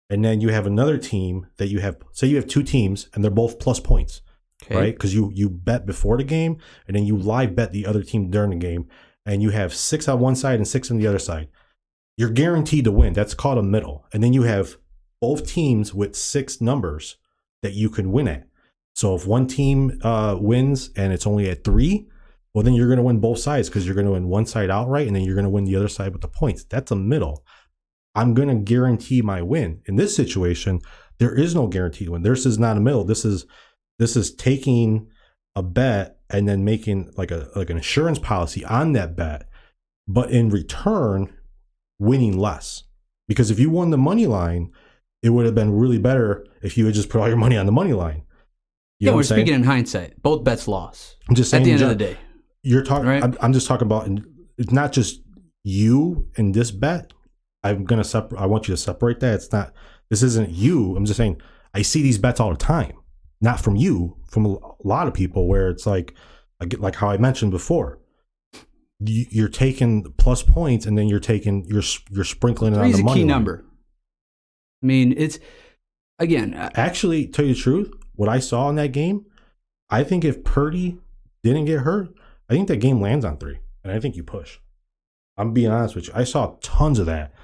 and then you have another team that you have... Say you have two teams, and they're both plus points, right? Because you bet before the game, and then you live bet the other team during the game, and you have 6 on one side and 6 on the other side. You're guaranteed to win. That's called a middle. And then you have both teams with 6 numbers that you can win at. So if one team wins and it's only at 3, well, then you're going to win both sides because you're going to win one side outright and then you're going to win the other side with the points. That's a middle. I'm going to guarantee my win. In this situation, there is no guaranteed win. This is not a middle. This is taking a bet and then making like an insurance policy on that bet, but in return, winning less. Because if you won the money line, it would have been really better if you had just put all your money on the money line. We're speaking in hindsight. Both bets lost. I'm just saying, at the end of the day, you're talking. Right? I'm just talking about. It's not just you in this bet. I'm gonna separate. I want you to separate that. It's not. This isn't you. I'm just saying. I see these bets all the time. Not from you, from a lot of people, where it's like how I mentioned before. You're taking plus points, and then you're sprinkling it on the money. 3 is a key number. I mean, it's again. Actually, tell you the truth, what I saw in that game, I think if Purdy didn't get hurt, I think that game lands on 3, and I think you push. I'm being honest with you. I saw tons of that.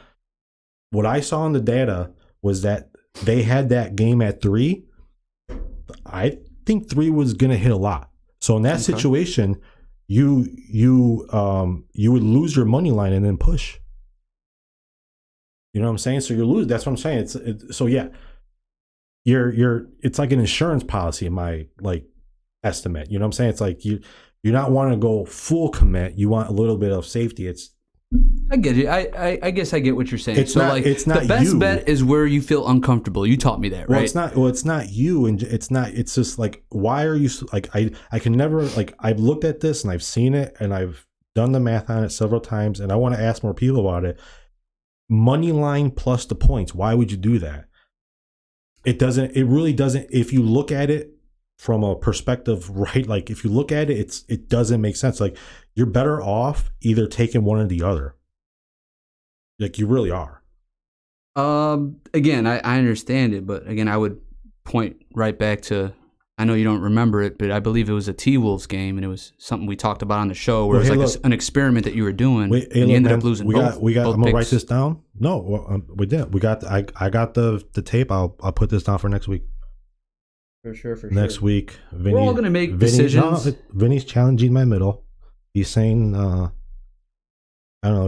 What I saw in the data was that they had that game at 3. I think 3 was going to hit a lot. So in that situation, you would lose your money line and then push. You know what I'm saying? So you lose. That's what I'm saying. So yeah, it's like an insurance policy in my estimate. You know what I'm saying? It's like you're not wanting to go full commit. You want a little bit of safety. I get it. I guess I get what you're saying. It's not the best bet is where you feel uncomfortable. You taught me that, right? It's not you, and it's just like, why are you like, I can never, like, I've looked at this and I've seen it and I've done the math on it several times, and I want to ask more people about it. Money line plus the points. Why would you do that? It really doesn't. If you look at it from a perspective, right? Like if you look at it, it doesn't make sense. Like you're better off either taking one or the other. Like you really are. Again, I understand it, but again, I would point right back to, I know you don't remember it, but I believe it was a T-Wolves game, and it was something we talked about on the show where it was an experiment that you were doing, and you ended up losing both. I'm gonna write this down. No, we did. We got. I got the tape. I'll put this down for next week. For sure. Next week, Vinny, we're all gonna make decisions. No, Vinny's challenging my middle. He's saying, I don't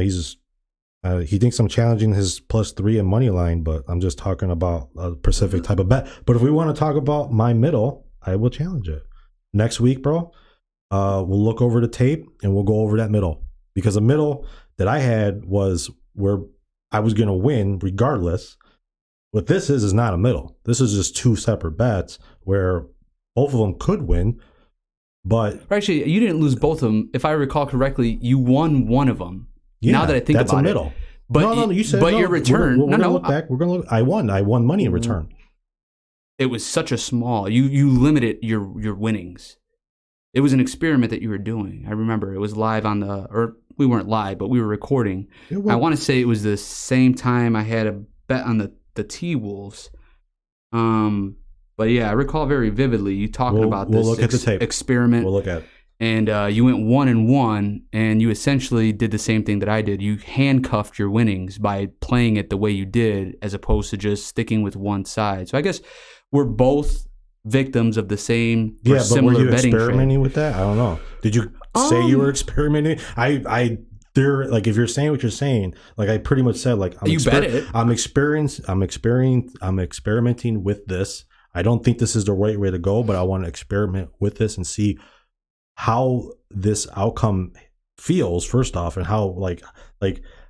know. He thinks I'm challenging his +3 and money line, but I'm just talking about a specific type of bet. But if we want to talk about my middle, I will challenge it next week, bro. We'll look over the tape and we'll go over that middle, because the middle that I had was where I was going to win regardless. What this is not a middle. This is just two separate bets where both of them could win, but actually, you didn't lose both of them. If I recall correctly, you won one of them. yeah, Now that I think that's about a middle. it, but no, you said but no, your return. We're gonna no, look back. We're gonna look. I won. I won money in return. It was such a small. You limited your winnings. It was an experiment that you were doing. I remember it was live on the, or we weren't live, but we were recording. I want to say it was the same time I had a bet on the T-Wolves. But yeah, I recall very vividly you talking about this look at the tape. Experiment. We'll look at it. And you went 1-1, and you essentially did the same thing that I did. You handcuffed your winnings by playing it the way you did, as opposed to just sticking with one side. So I guess we're both victims of the same or similar but were you betting experimenting trend. with that? I don't know. Did you say you were experimenting? There, like, if you're saying what you're saying, like I pretty much said, like bet it. I'm experimenting with this. I don't think this is the right way to go, but I want to experiment with this and see how this outcome feels first off, and how like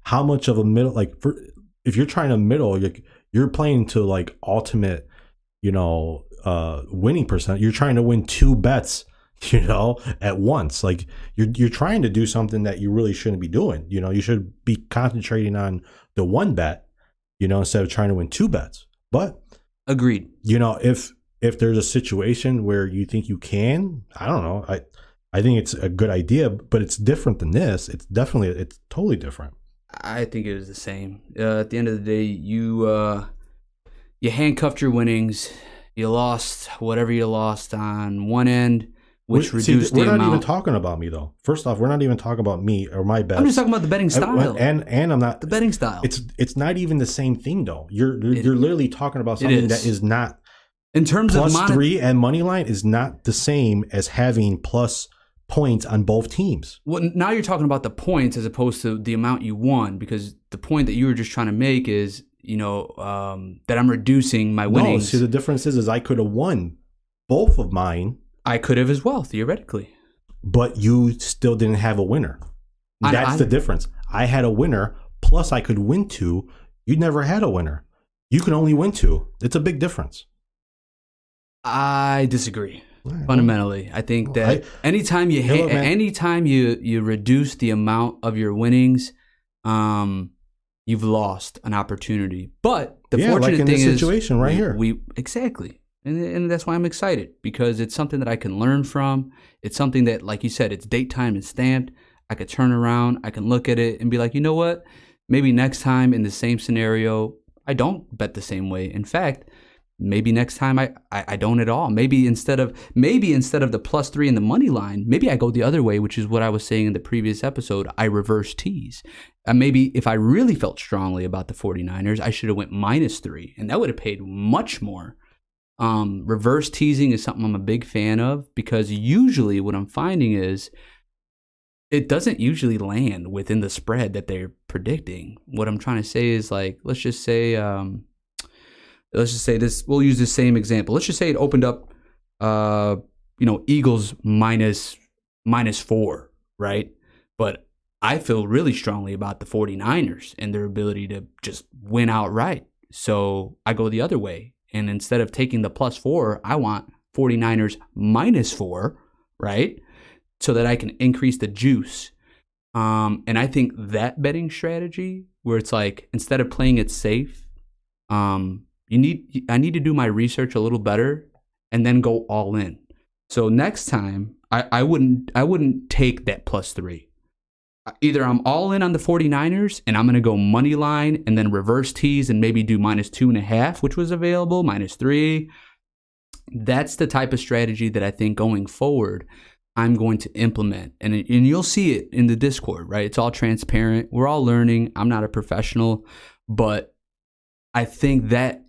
how much of a middle, like if you're trying to middle, you're playing to like ultimate, winning percent. You're trying to win two bets, at once. Like you're trying to do something that you really shouldn't be doing. You should be concentrating on the one bet, instead of trying to win two bets. But Agreed. If there's a situation where you think you can, I don't know. I think it's a good idea, but it's different than this. It's totally different. I think it was the same. At the end of the day, you handcuffed your winnings. You lost whatever you lost on one end, which reduced the amount. We're not even talking about me, though. First off, we're not even talking about me or my bets. I'm just talking about the betting style. And I'm not the betting style. It's not even the same thing, though. You're literally talking about something that is not. In terms plus of +3 and money line is not the same as having plus points on both teams. Well, now you're talking about the points as opposed to the amount you won, because the point that you were just trying to make is, that I'm reducing my winnings. No, see, the difference is I could have won both of mine. I could have as well, theoretically. But you still didn't have a winner. That's the difference. I had a winner, plus I could win two. You never had a winner. You can only win two. It's a big difference. I disagree. Fundamentally, I think that anytime you reduce the amount of your winnings, you've lost an opportunity. But the fortunate thing is, situation right here, exactly, and that's why I'm excited, because it's something that I can learn from. It's something that, like you said, it's date time and stamped. I could turn around, I can look at it and be like, you know what? Maybe next time in the same scenario, I don't bet the same way. In fact, maybe next time I don't at all. Maybe instead of the +3 in the money line, maybe I go the other way, which is what I was saying in the previous episode. I reverse tease. And maybe if I really felt strongly about the 49ers, I should have went -3, and that would have paid much more. Reverse teasing is something I'm a big fan of, because usually what I'm finding is it doesn't usually land within the spread that they're predicting. What I'm trying to say is, like, let's just say this. We'll use the same example. Let's just say it opened up, Eagles -4, right? But I feel really strongly about the 49ers and their ability to just win outright. So I go the other way. And instead of taking the +4, I want 49ers -4, right? So that I can increase the juice. And I think that betting strategy, where it's like, instead of playing it safe, I need to do my research a little better and then go all in. So next time, I wouldn't take that +3. Either I'm all in on the 49ers and I'm going to go money line and then reverse tease and maybe do -2.5, which was available, -3. That's the type of strategy that I think going forward I'm going to implement. And you'll see it in the Discord, right? It's all transparent. We're all learning. I'm not a professional, but I think that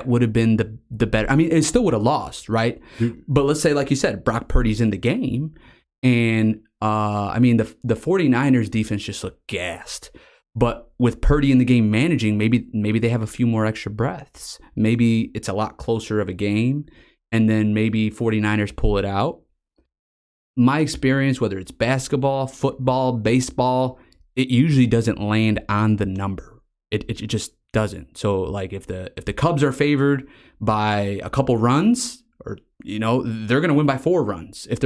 would have been the better. I mean, it still would have lost, right? But let's say, like you said, Brock Purdy's in the game, and the 49ers defense just looked gassed. But with Purdy in the game managing, maybe they have a few more extra breaths. Maybe it's a lot closer of a game, and then maybe 49ers pull it out. My experience, whether it's basketball, football, baseball, it usually doesn't land on the number. It just doesn't. So like if the Cubs are favored by a couple runs, or they're going to win by 4 runs if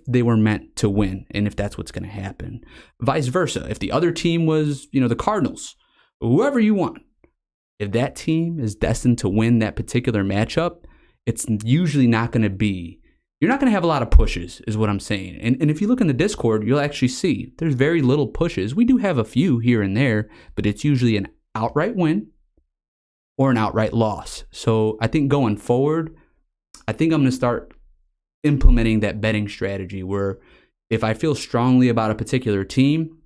they were meant to win, and if that's what's going to happen. Vice versa, if the other team was the Cardinals, whoever you want, if that team is destined to win that particular matchup, it's usually not going to be. You're not going to have a lot of pushes, is what I'm saying. And if you look in the Discord, you'll actually see there's very little pushes. We do have a few here and there, but it's usually an outright win or an outright loss. So I think going forward, I think I'm going to start implementing that betting strategy where if I feel strongly about a particular team,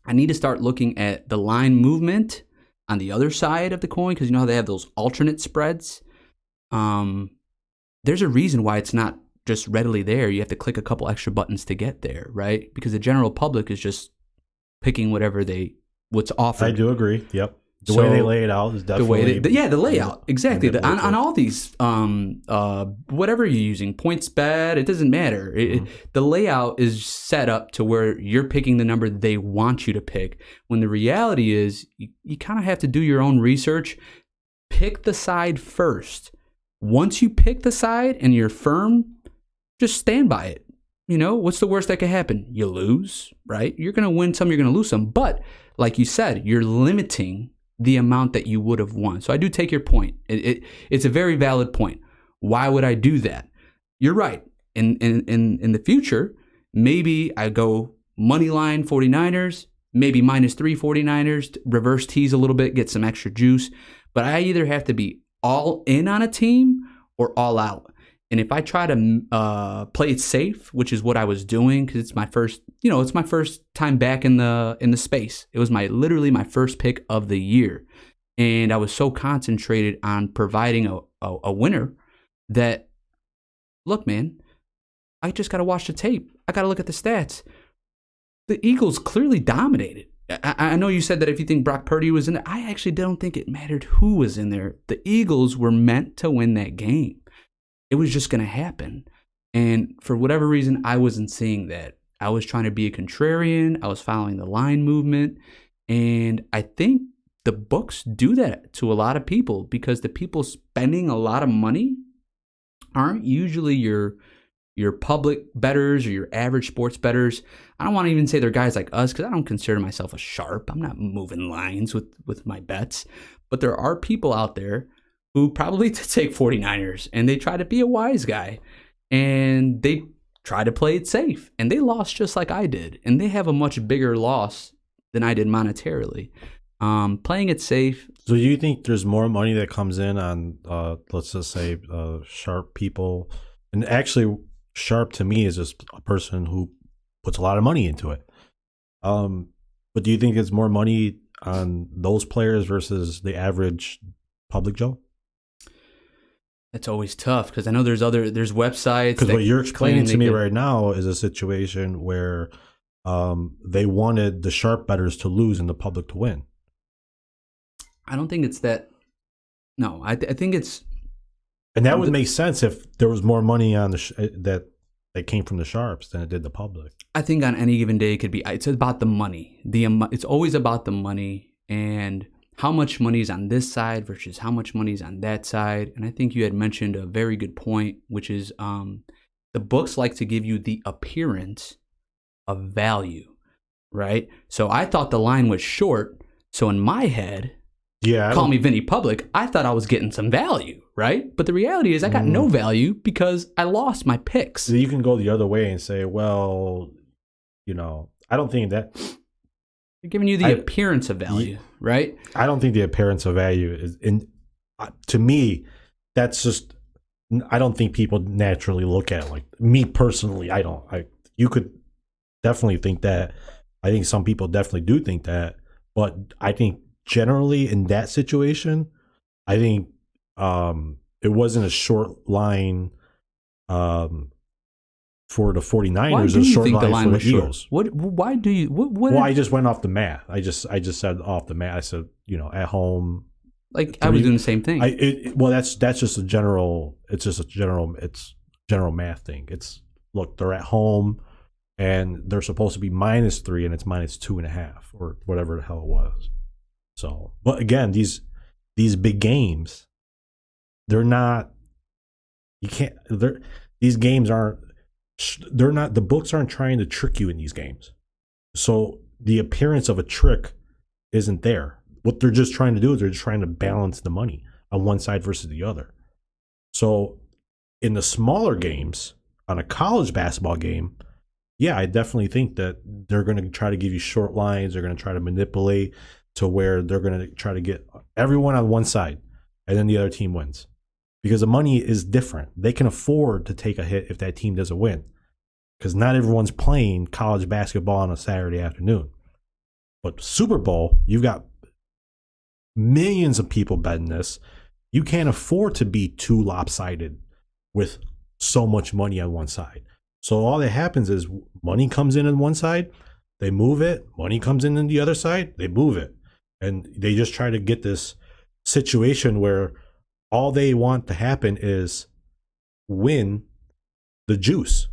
I need to start looking at the line movement on the other side of the coin, because how they have those alternate spreads. There's a reason why it's not just readily there. You have to click a couple extra buttons to get there, right? Because the general public is just picking what's offered. I do agree. Yep. The way they lay it out is definitely the layout, exactly. On all these whatever you're using, PointsBet, it doesn't matter. The layout is set up to where you're picking the number they want you to pick. When the reality is, you kind of have to do your own research. Pick the side first. Once you pick the side and you're firm, just stand by it. What's the worst that could happen? You lose, right? You're going to win some, you're going to lose some. But like you said, you're limiting the amount that you would have won. So I do take your point. It's a very valid point. Why would I do that? You're right. In the future, maybe I go money line 49ers, maybe -3 49ers, reverse tease a little bit, get some extra juice. But I either have to be all in on a team or all out. And if I try to play it safe, which is what I was doing, because it's my first, it's my first time back in the space. It was literally my first pick of the year, and I was so concentrated on providing a winner that, look, man, I just got to watch the tape. I got to look at the stats. The Eagles clearly dominated. I know you said that if you think Brock Purdy was in there, I actually don't think it mattered who was in there. The Eagles were meant to win that game. It was just going to happen. And for whatever reason, I wasn't seeing that. I was trying to be a contrarian. I was following the line movement. And I think the books do that to a lot of people, because the people spending a lot of money aren't usually your public bettors or your average sports bettors. I don't want to even say they're guys like us, because I don't consider myself a sharp. I'm not moving lines with my bets. But there are people out there who probably take 49ers, and they try to be a wise guy, and they try to play it safe, and they lost just like I did, and they have a much bigger loss than I did monetarily. Playing it safe. So do you think there's more money that comes in on, let's just say, sharp people? And actually, sharp to me is just a person who puts a lot of money into it. But do you think it's more money on those players versus the average public Joe? It's always tough, because I know there's websites. Because what you're explaining to me right now is a situation where they wanted the sharp bettors to lose and the public to win. I don't think it's that. No, I think it's. And that would make sense if there was more money on that came from the sharps than it did the public. I think on any given day it could be. It's about the money. It's always about the money, and how much money is on this side versus how much money is on that side. And I think you had mentioned a very good point, which is the books like to give you the appearance of value, right? So I thought the line was short. So in my head, call me Vinny Public, I thought I was getting some value, right? But the reality is I got no value because I lost my picks. So you can go the other way and say, well, I don't think that... They're giving you the appearance of value, right? I don't think the appearance of value is, to me, that's just, I don't think people naturally look at it like me personally. You could definitely think that. I think some people definitely do think that, but I think generally in that situation, I think it wasn't a short line for the 49ers, a short line for the Eagles. Why do you? Well, I just went off the math. I just said off the math. I said, at home. Like I was doing the same thing. That's just a general. It's just a general. It's general math thing. It's look, they're at home, and they're supposed to be -3, and it's -2.5 or whatever the hell it was. So, but again, these big games, they're not. You can't. These games aren't. They're not. The books aren't trying to trick you in these games. So the appearance of a trick isn't there. What they're just trying to do is they're just trying to balance the money on one side versus the other. So in the smaller games, on a college basketball game, yeah, I definitely think that they're going to try to give you short lines. They're going to try to manipulate to where they're going to try to get everyone on one side and then the other team wins. Because the money is different. They can afford to take a hit if that team doesn't win. Because not everyone's playing college basketball on a Saturday afternoon. But Super Bowl, you've got millions of people betting this. You can't afford to be too lopsided with so much money on one side. So all that happens is money comes in on one side, they move it. Money comes in on the other side, they move it. And they just try to get this situation where all they want to happen is win the juice.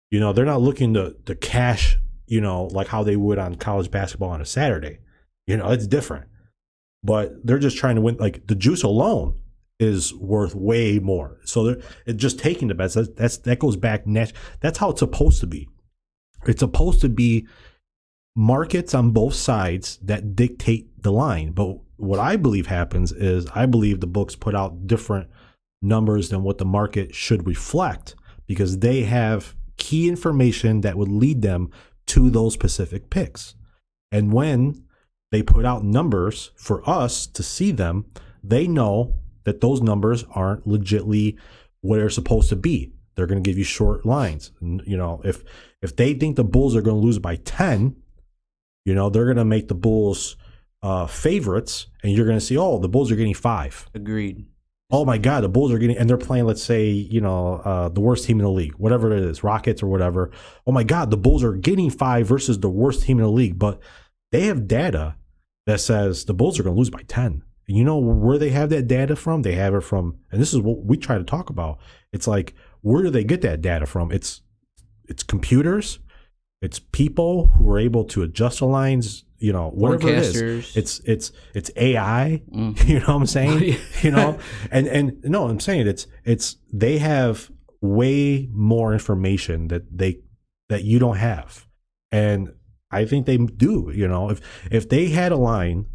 You know, they're not looking to cash, you know, like how they would on college basketball on a Saturday. You know, it's different. But they're just trying to win. Like the juice alone is worth way more. So they're just taking the bets. That goes back. That's how it's supposed to be. It's supposed to be markets on both sides that dictate the line. But what I believe happens is I believe the books put out different numbers than what the market should reflect because they have key information that would lead them to those specific picks. And when they put out numbers for us to see them, they know that those numbers aren't legitly what they're supposed to be. They're going to give you short lines. And, you know, if they think the Bulls are going to lose by 10, you know, they're going to make the Bulls favorites, and you're going to see, oh, the Bulls are getting 5. Agreed. Oh my God, the Bulls are getting, and they're playing, let's say, you know, the worst team in the league, whatever it is, Rockets or whatever. Oh my God, the Bulls are getting 5 versus the worst team in the league, but they have data that says the Bulls are going to lose by 10. And you know where they have that data from? They have it from, and this is what we try to talk about. It's like, where do they get that data from? It's computers. It's people who are able to adjust the lines, you know, whatever it is. It's AI. Mm. You know what I'm saying? You know, and no, I'm saying it's they have way more information that you don't have, and I think they do. You know, if they had a line,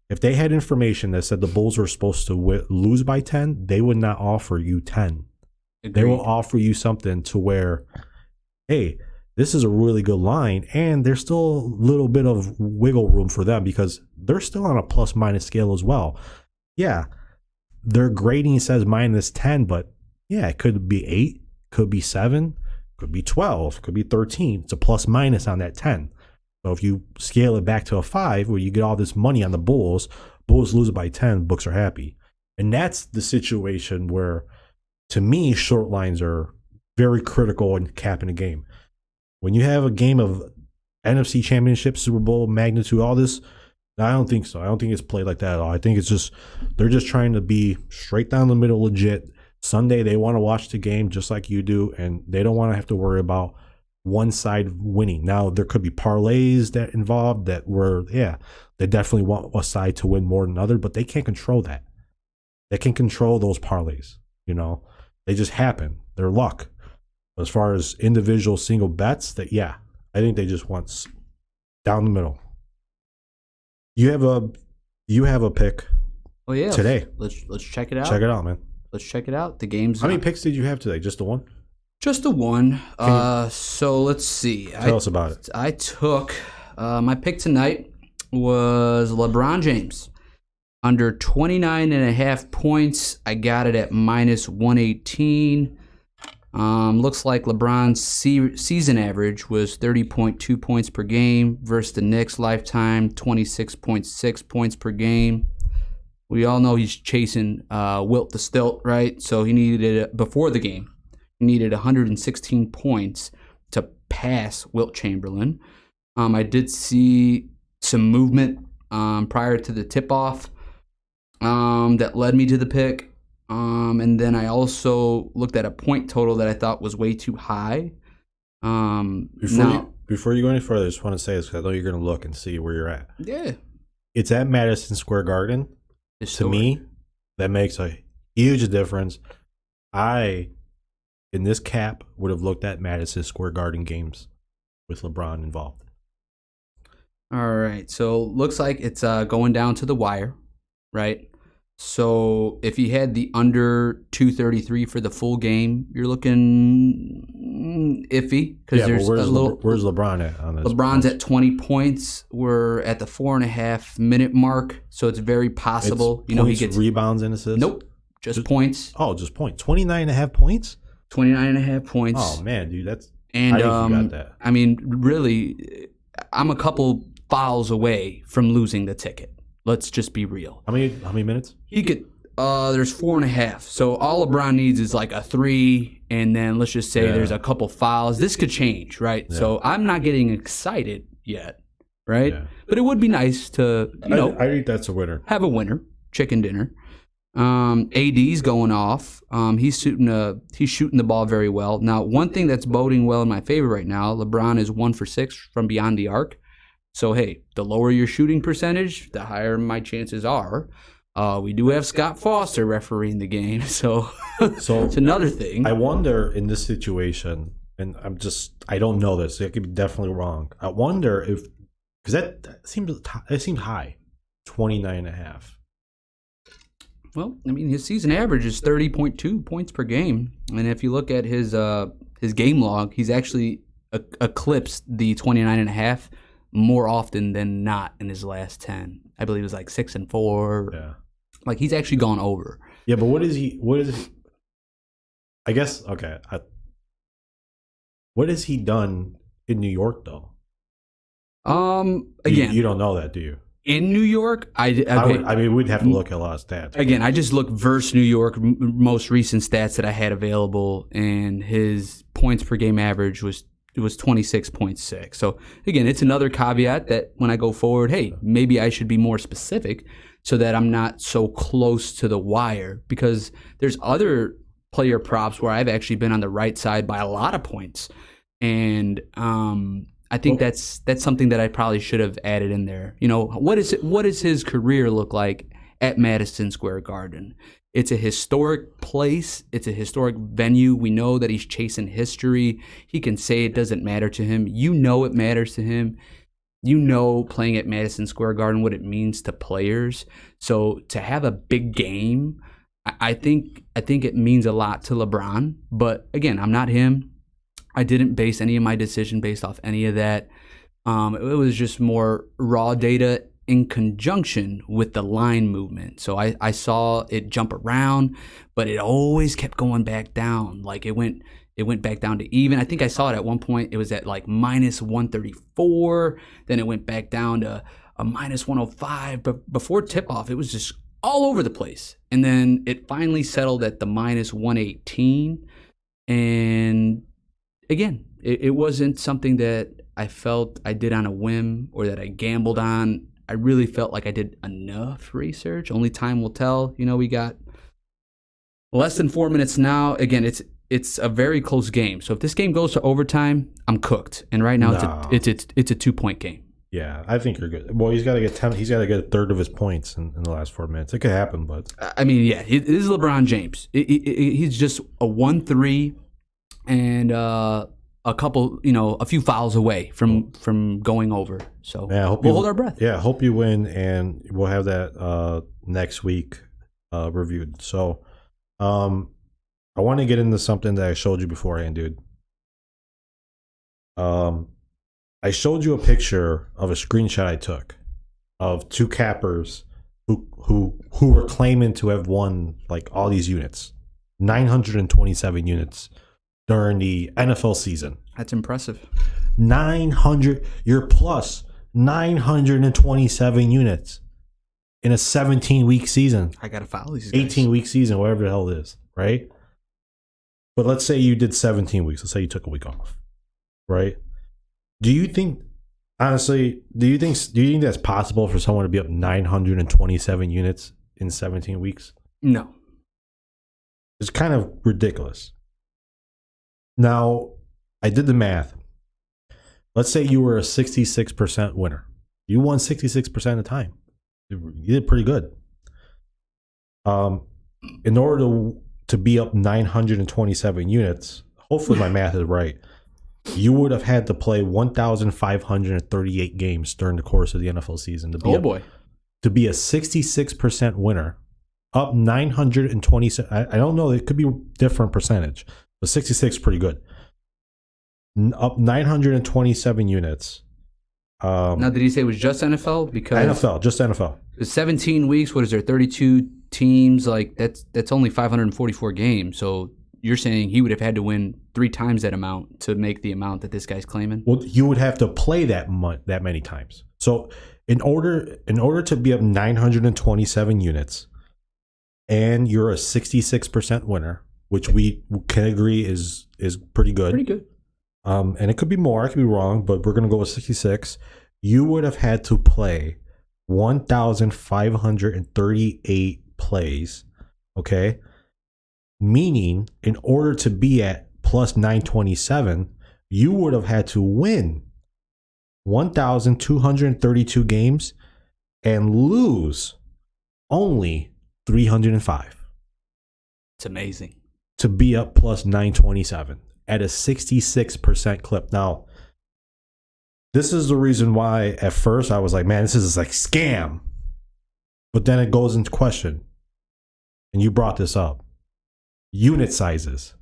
if they had information that said the Bulls were supposed to lose by 10, they would not offer you 10. Agreed. They will offer you something to where, hey, this is a really good line, and there's still a little bit of wiggle room for them because they're still on a plus-minus scale as well. Yeah, their grading says -10, but yeah, it could be 8, could be 7, could be 12, could be 13. It's a plus-minus on that 10. So if you scale it back to a 5, where you get all this money on the Bulls lose by 10, books are happy. And that's the situation where, to me, short lines are very critical in capping a game. When you have a game of NFC Championship, Super Bowl magnitude, all this, I don't think so. I don't think it's played like that at all. I think it's just, they're just trying to be straight down the middle, legit. Sunday, they want to watch the game just like you do, and they don't want to have to worry about one side winning. Now, there could be parlays that involved that were, yeah, they definitely want a side to win more than another, but they can't control that. They can control those parlays, you know. They just happen. They're luck. As far as individual single bets, that yeah, I think they just want down the middle. You have a pick. Oh yeah, today. Let's check it out. Check it out, man. Let's check it out. The game's. How many picks did you have today? Just the one? Just the one. So let's see. Tell us about it. I took my pick tonight was LeBron James under 29.5 points. I got it at -118. Looks like LeBron's season average was 30.2 points per game versus the Knicks lifetime 26.6 points per game. We all know he's chasing Wilt the Stilt, right? So he needed, before the game, he needed 116 points to pass Wilt Chamberlain. I did see some movement prior to the tip-off that led me to the pick. And then I also looked at a point total that I thought was way too high. Before you go any further, I just want to say this because I know you're going to look and see where you're at. Yeah. it's at Madison Square Garden. To me, that makes a huge difference. I, in this cap, would have looked at Madison Square Garden games with LeBron involved. All right. So looks like it's going down to the wire, right? So if you had the under 233 for the full game, you're looking iffy because there's where's a little. Where's LeBron at on this? LeBron's at 20 points. We're at the 4.5 minute mark, so it's very possible. It's he gets rebounds and assists. Nope, just points. Oh, just points. 29.5 points. 29.5 points. Oh man, dude, that's. And I forgot that. I mean, really, I'm a couple fouls away from losing the ticket. Let's just be real. How many minutes? He could. There's 4.5. So all LeBron needs is like a 3, and then let's just say there's a couple fouls. This could change, right? Yeah. So I'm not getting excited yet, right? Yeah. But it would be nice to, I think that's a winner. Have a winner, chicken dinner. AD's going off. He's shooting the ball very well. Now, one thing that's boding well in my favor right now, LeBron is 1 for 6 from beyond the arc. So, hey, the lower your shooting percentage, the higher my chances are. We do have Scott Foster refereeing the game, so it's another thing. I wonder in this situation, and I don't know this. I could be definitely wrong. I wonder if, because that seems high, 29.5. Well, I mean, his season average is 30.2 points per game, and if you look at his game log, he's actually eclipsed the 29.5 more often than not in his last 10. I believe it was like 6 and 4. Yeah. Like he's actually gone over. Yeah, but what is he? I guess okay. What has he done in New York though? Again, you don't know that, do you? In New York, I mean, we'd have to look at a lot of stats. Again, I just looked versus New York, most recent stats that I had available, and his points per game average was 26.6. So again, it's another caveat that when I go forward, hey, maybe I should be more specific so that I'm not so close to the wire, because there's other player props where I've actually been on the right side by a lot of points. And I think that's something that I probably should have added in there. What does his career look like at Madison Square Garden? It's a historic place. It's a historic venue. We know that he's chasing history. He can say it doesn't matter to him. It matters to him. Playing at Madison Square Garden, what it means to players. So to have a big game, I think it means a lot to LeBron. But again, I'm not him. I didn't base any of my decision based off any of that. It was just more raw data in conjunction with the line movement. So I saw it jump around, but it always kept going back down. Like it went back down to even. I think I saw it at one point. It was at like minus 134. Then it went back down to a minus 105. But before tip-off, it was just all over the place. And then it finally settled at the minus 118. And again, it wasn't something that I felt I did on a whim or that I gambled on. I really felt like I did enough research. Only time will tell. We got less than 4 minutes now. Again, it's a very close game. So if this game goes to overtime, I'm cooked. And right now it's a 2-point game. Yeah, I think you're good. Well, he's got to get a third of his points in the last 4 minutes. It could happen, but I mean, yeah, it is LeBron James. He's just a 1-3 and a couple, a few fouls away from going over. So yeah, we'll hold our breath. Yeah, hope you win, and we'll have that next week reviewed. So I want to get into something that I showed you beforehand, dude. I showed you a picture of a screenshot I took of two cappers who were claiming to have won like all these units, 927 units during the NFL season. That's impressive. 900, you're plus 927 units in a 17-week season. I got to follow these guys. 18-week season, whatever the hell it is, right? But let's say you did 17 weeks. Let's say you took a week off, right? Do you think, honestly, do you think that's possible for someone to be up 927 units in 17 weeks? No. It's kind of ridiculous. Now, I did the math. Let's say you were a 66% winner. You won 66% of the time. You did pretty good. In order to be up 927 units, hopefully my math is right, you would have had to play 1,538 games during the course of the NFL season to be to be a 66% winner, up 927. I don't know, it could be a different percentage, but 66 is pretty good. Up 927 units. Now, did he say it was just NFL? Because NFL, just NFL. 17 weeks. What is there? 32 teams. Like that's only 544 games. So you're saying he would have had to win 3 times that amount to make the amount that this guy's claiming? Well, you would have to play that many times. So in order to be up 927 units, and you're a 66% winner, which we can agree is pretty good. Pretty good. And it could be more, I could be wrong, but we're going to go with 66. You would have had to play 1,538 plays, okay? Meaning, in order to be at plus 927, you would have had to win 1,232 games and lose only 305. It's amazing. To be up plus 927. At a 66% clip. Now, this is the reason why at first I was like, man, this is like scam. But then it goes into question. And you brought this up. Unit sizes.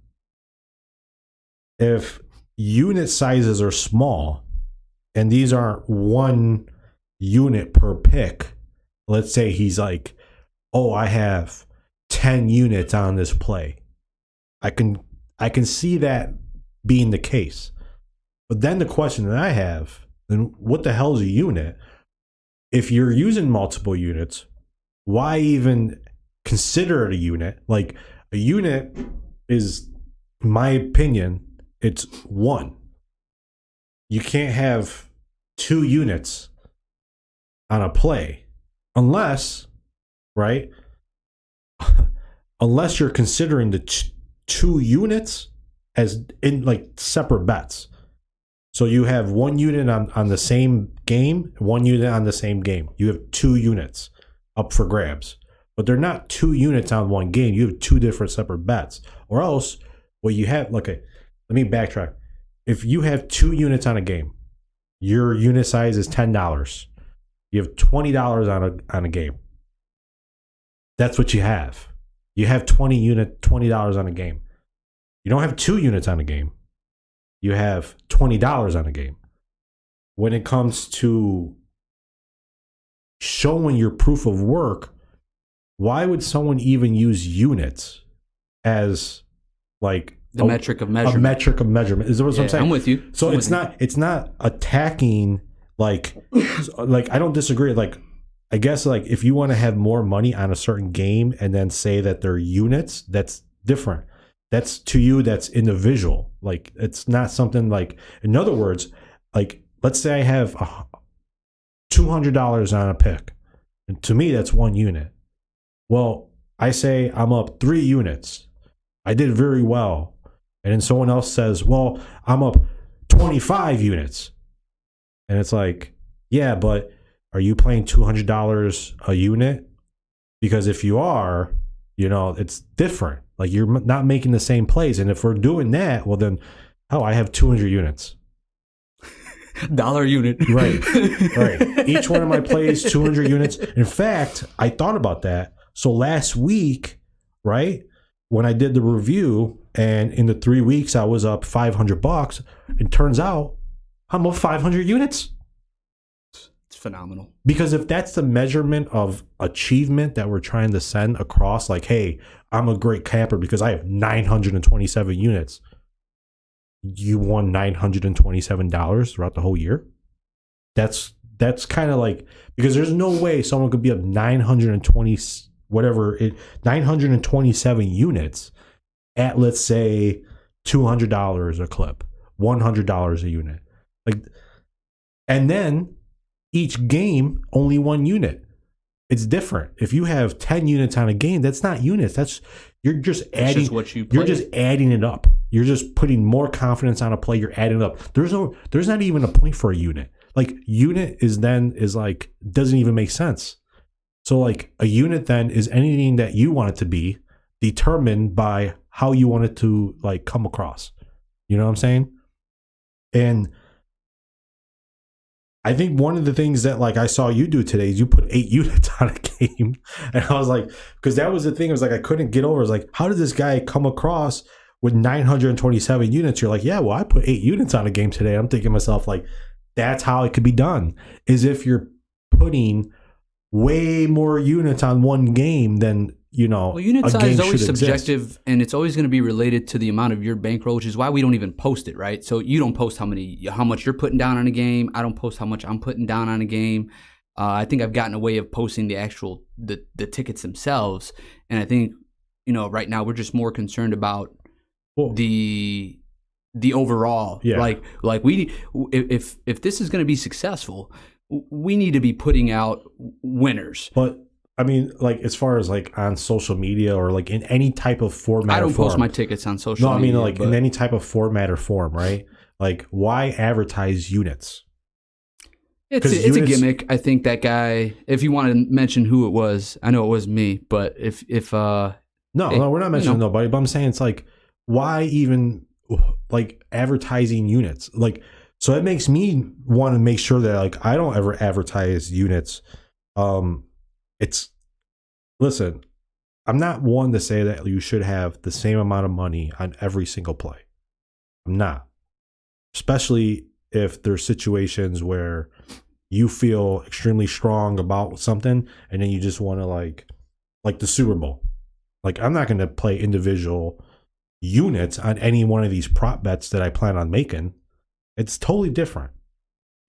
If unit sizes are small, and these aren't 1 unit per pick, let's say he's like, oh, I have 10 units on this play. I can see that being the case. But then the question that I have, then what the hell is a unit? If you're using multiple units, why even consider it a unit? Like, a unit is, in my opinion, it's 1. You can't have 2 units on a play unless, right? Unless you're considering the 2 units as in like separate bets. So you have 1 unit on the same game, 1 unit on the same game. You have 2 units up for grabs. But they're not 2 units on 1 game. You have 2 different separate bets. Or else what you have, okay, let me backtrack. If you have 2 units on a game, your unit size is $10. You have $20 on a game. That's what you have. You have $20 on a game. You don't have 2 units on a game. You have $20 on a game. When it comes to showing your proof of work, why would someone even use units as like the metric of measurement? A metric of measurement. Is that what I'm saying? I'm with you. So it's not attacking like I don't disagree. Like, I guess like if you want to have more money on a certain game and then say that they're units, that's different. That's to you, that's individual. Like, it's not something like, in other words, like, let's say I have $200 on a pick. And to me, that's 1 unit. Well, I say I'm up 3 units. I did very well. And then someone else says, well, I'm up 25 units. And it's like, yeah, but are you playing $200 a unit? Because if you are, you know, it's different. Like, you're not making the same plays. And if we're doing that, well, then, I have 200 units. Dollar unit. Right. Each one of my plays, 200 units. In fact, I thought about that. So last week, right, when I did the review, and in the 3 weeks I was up $500, it turns out I'm up 500 units. It's phenomenal. Because if that's the measurement of achievement that we're trying to send across, like, hey, I'm a great camper because I have 927 units. You won $927 throughout the whole year. That's kind of like, because there's no way someone could be up 927 units at, let's say, $200 a clip, $100 a unit. Like, and then each game only 1 unit. It's different. If you have 10 units on a game, that's not units. You're just adding. Just what you play. You're just adding it up. You're just putting more confidence on a play. You're adding it up. There's not even a point for a unit. Like, unit is like, doesn't even make sense. So like a unit then is anything that you want it to be, determined by how you want it to like come across. You know what I'm saying? And I think one of the things that like I saw you do today is you put 8 units on a game. And I was like, because that was the thing. I was like, I couldn't get over. It's like, how did this guy come across with 927 units? You're like, yeah, well, I put 8 units on a game today. I'm thinking to myself, like, that's how it could be done. Is if you're putting way more units on one game than, you know, well, unit a size game is always should subjective, exist. and it's always going to be related to the amount of your bankroll, which is why we don't even post it, right? So you don't post how much you're putting down on a game. I don't post how much I'm putting down on a game. I think I've gotten a way of posting the actual the tickets themselves, and I think, you know, right now we're just more concerned about the overall. Yeah. Like we, if this is going to be successful, we need to be putting out winners. But I mean, like, as far as like on social media or like in any type of format, I don't or form, post my tickets on social media. No, I mean, like in any type of format or form, right? Like, why advertise units? It's a gimmick. I think that guy, if you want to mention who it was, I know it was me, but No, we're not mentioning nobody, but I'm saying it's like, why even like advertising units? Like, so it makes me want to make sure that like I don't ever advertise units. Listen, I'm not one to say that you should have the same amount of money on every single play. I'm not. Especially if there's situations where you feel extremely strong about something and then you just want to like the Super Bowl. Like, I'm not going to play individual units on any one of these prop bets that I plan on making. It's totally different,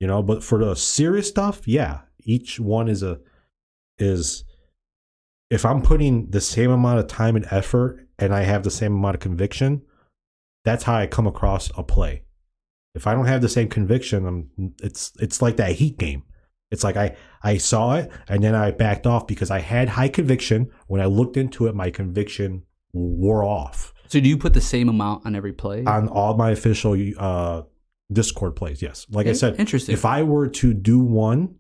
you know, but for the serious stuff, yeah, each one is if I'm putting the same amount of time and effort and I have the same amount of conviction, that's how I come across a play. If I don't have the same conviction, it's like that Heat game. It's like I saw it and then I backed off because I had high conviction. When I looked into it, my conviction wore off. So do you put the same amount on every play? On all my official Discord plays, yes. Like I said, interesting. If I were to do one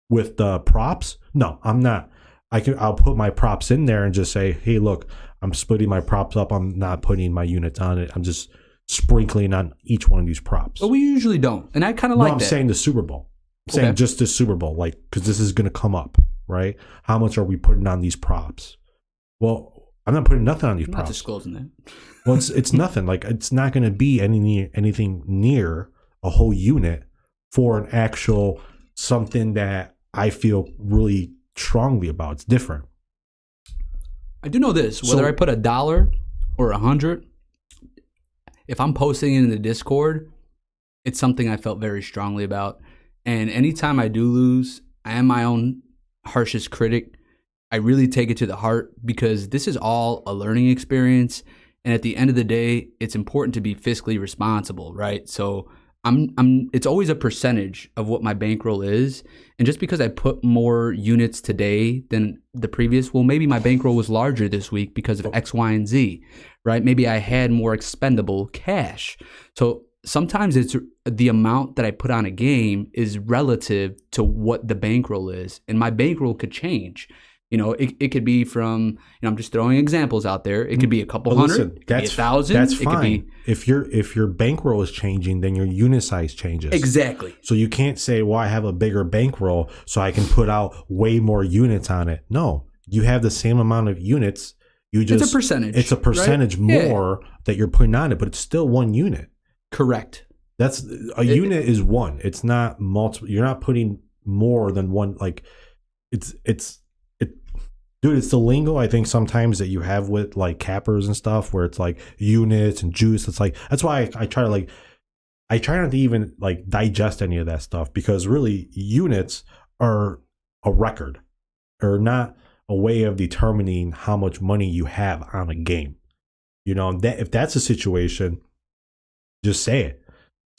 with the props, no, I'm not. I'll put my props in there and just say, hey, look, I'm splitting my props up. I'm not putting my units on it. I'm just sprinkling on each one of these props. But we usually don't, and I kind of like that. I'm saying the Super Bowl. I'm saying just the Super Bowl, like, because this is going to come up, right? How much are we putting on these props? Well, I'm not putting nothing on these props. Not disclosing that. Well, it's nothing. Like, it's not going to be anything near a whole unit for an actual something that I feel really strongly about. It's different. I do know this: whether I put $1 or 100, if I'm posting it in the Discord, it's something I felt very strongly about. And anytime I do lose, I am my own harshest critic. I really take it to the heart because this is all a learning experience. And at the end of the day, it's important to be fiscally responsible, right? So it's always a percentage of what my bankroll is. And just because I put more units today than the previous, well, maybe my bankroll was larger this week because of X, Y, and Z, right? Maybe I had more expendable cash. So sometimes it's the amount that I put on a game is relative to what the bankroll is. And my bankroll could change. You know, it could be from, you know, I'm just throwing examples out there. It could be a couple hundred, it could be 1,000. That's fine. If your bankroll is changing, then your unit size changes. Exactly. So you can't say, well, I have a bigger bankroll, so I can put out way more units on it. No, you have the same amount of units. It's a percentage. It's a percentage more that you're putting on it, but it's still one unit. Correct. That's unit is one. It's not multiple. You're not putting more than one. Like dude, it's the lingo I think sometimes that you have with like cappers and stuff where it's like units and juice. It's like, that's why I try not to even like digest any of that stuff, because really units are a record or not a way of determining how much money you have on a game. You know, that if that's a situation, just say it.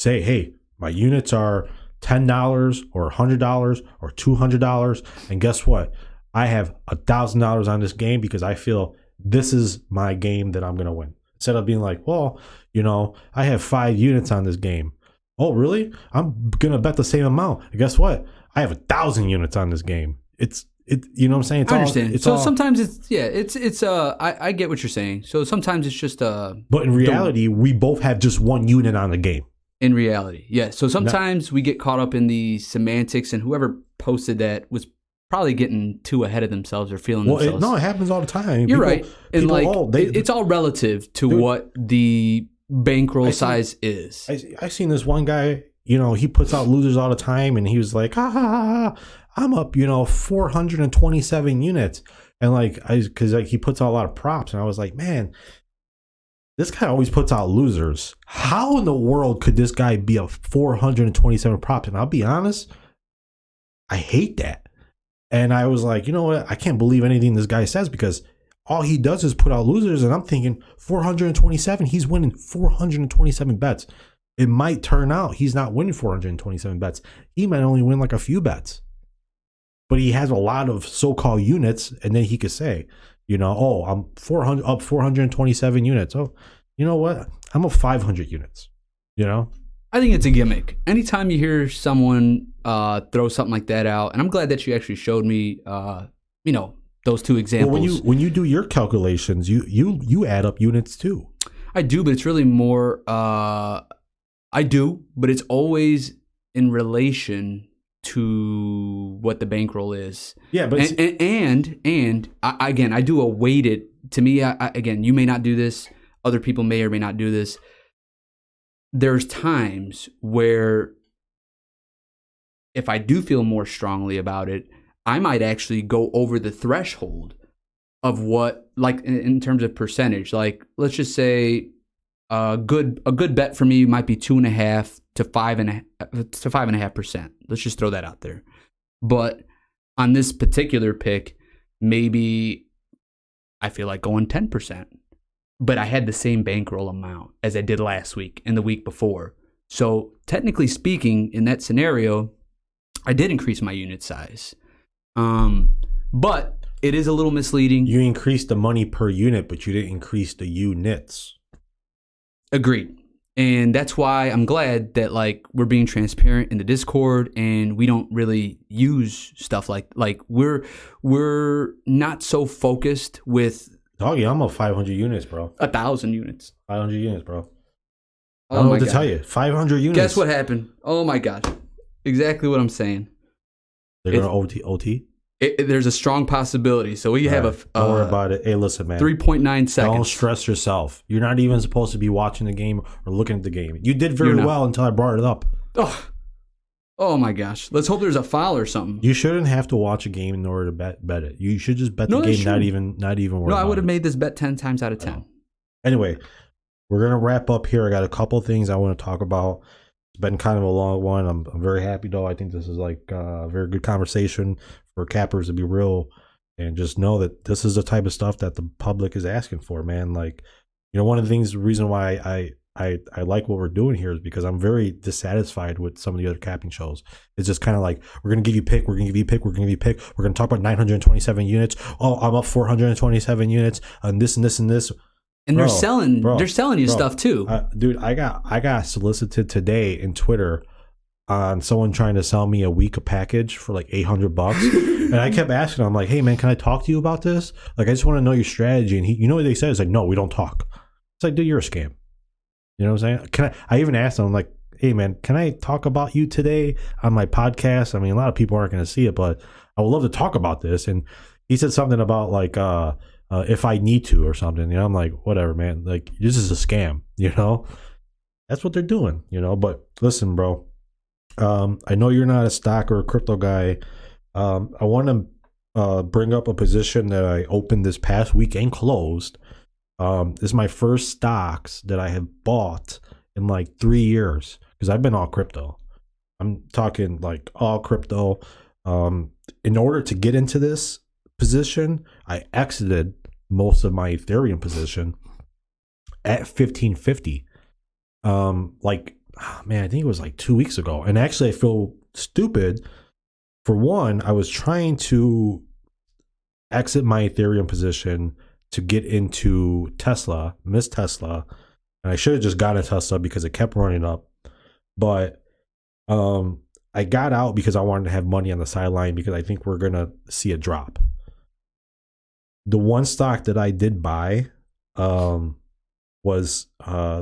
Say, hey, my units are $10 or $100 or $200. And guess what? I have $1,000 on this game because I feel this is my game that I'm going to win. Instead of being like, well, you know, I have 5 units on this game. Oh, really? I'm going to bet the same amount. And guess what? I have 1,000 units on this game. It's you know what I'm saying? It's I understand. It's so sometimes I get what you're saying. So sometimes it's just but in reality, we both have just one unit on the game. In reality, yeah. So sometimes we get caught up in the semantics, and whoever posted that was probably getting too ahead of themselves or feeling themselves. No, it happens all the time. You're right. And it's all relative to what the bankroll size is. I seen this one guy, he puts out losers all the time, and he was like, I'm up, 427 units. And because he puts out a lot of props, and I was like, man, this guy always puts out losers. How in the world could this guy be a 427 props? And I'll be honest, I hate that. And I was like, you know what? I can't believe anything this guy says, because all he does is put out losers. And I'm thinking 427, he's winning 427 bets. It might turn out he's not winning 427 bets. He might only win like a few bets. But he has a lot of so-called units, and then he could say, I'm 427 units. Oh, you know what? I'm up 500 units. I think it's a gimmick. Anytime you hear someone throw something like that out, and I'm glad that you actually showed me, those two examples. Well, when you do your calculations, you add up units too. I do, but it's really more. I do, but it's always in relation to what the bankroll is. Yeah, but I do a weighted. To me, again, you may not do this. Other people may or may not do this. There's times where if I do feel more strongly about it, I might actually go over the threshold of what, like in terms of percentage. Like, let's just say a good bet for me might be 2.5 to 5.5%. Let's just throw that out there. But on this particular pick, maybe I feel like going 10%. But I had the same bankroll amount as I did last week and the week before. So technically speaking, in that scenario, I did increase my unit size. But it is a little misleading. You increased the money per unit, but you didn't increase the units. Agreed. And that's why I'm glad that we're being transparent in the Discord, and we don't really use stuff like we're not so focused with. Doggy, I'm up 500 units, bro. 1,000 units. 500 units, bro. I don't know what to tell you. 500 units. Guess what happened? Oh my God. Exactly what I'm saying. They're going to OT? There's a strong possibility. So we have don't worry about it. Hey, listen, man. 3.9 seconds. Don't stress yourself. You're not even supposed to be watching the game or looking at the game. You did very well until I brought it up. Oh my gosh. Let's hope there's a foul or something. You shouldn't have to watch a game in order to bet it. You should just bet the game, not even worry. No, I would have made this bet 10 times out of 10. Anyway, we're going to wrap up here. I got a couple things I want to talk about. It's been kind of a long one. I'm very happy, though. I think this is a very good conversation for cappers to be real and just know that this is the type of stuff that the public is asking for, man. One of the things, the reason why I like what we're doing here is because I'm very dissatisfied with some of the other capping shows. It's just kind of like, we're going to give you pick, we're going to give you pick, we're going to give you pick. We're going to talk about 927 units. Oh, I'm up 427 units and this and this and this. And they're selling you stuff too. Dude, I got solicited today in Twitter on someone trying to sell me a week of package for like $800. And I kept asking him, I'm like, hey man, can I talk to you about this? I just want to know your strategy. And he, you know what they said? It's like, no, we don't talk. It's like, dude, you're a scam. You know what I'm saying? I even asked him, I'm like, hey man, can I talk about you today on my podcast? I mean, a lot of people aren't going to see it, but I would love to talk about this. And he said something about if I need to or something. I'm like, whatever, man. This is a scam, That's what they're doing, But listen, bro. I know you're not a stock or a crypto guy. I want to bring up a position that I opened this past week and closed. This is my first stocks that I have bought in 3 years because I've been all crypto. I'm talking all crypto. In order to get into this position, I exited most of my Ethereum position at 1550. Man, I think it was 2 weeks ago. And actually, I feel stupid. For one, I was trying to exit my Ethereum position to get into Tesla, Miss Tesla. And I should have just gotten a Tesla because it kept running up. But I I got out because I wanted to have money on the sideline because I think we're gonna see a drop. The one stock that I did buy was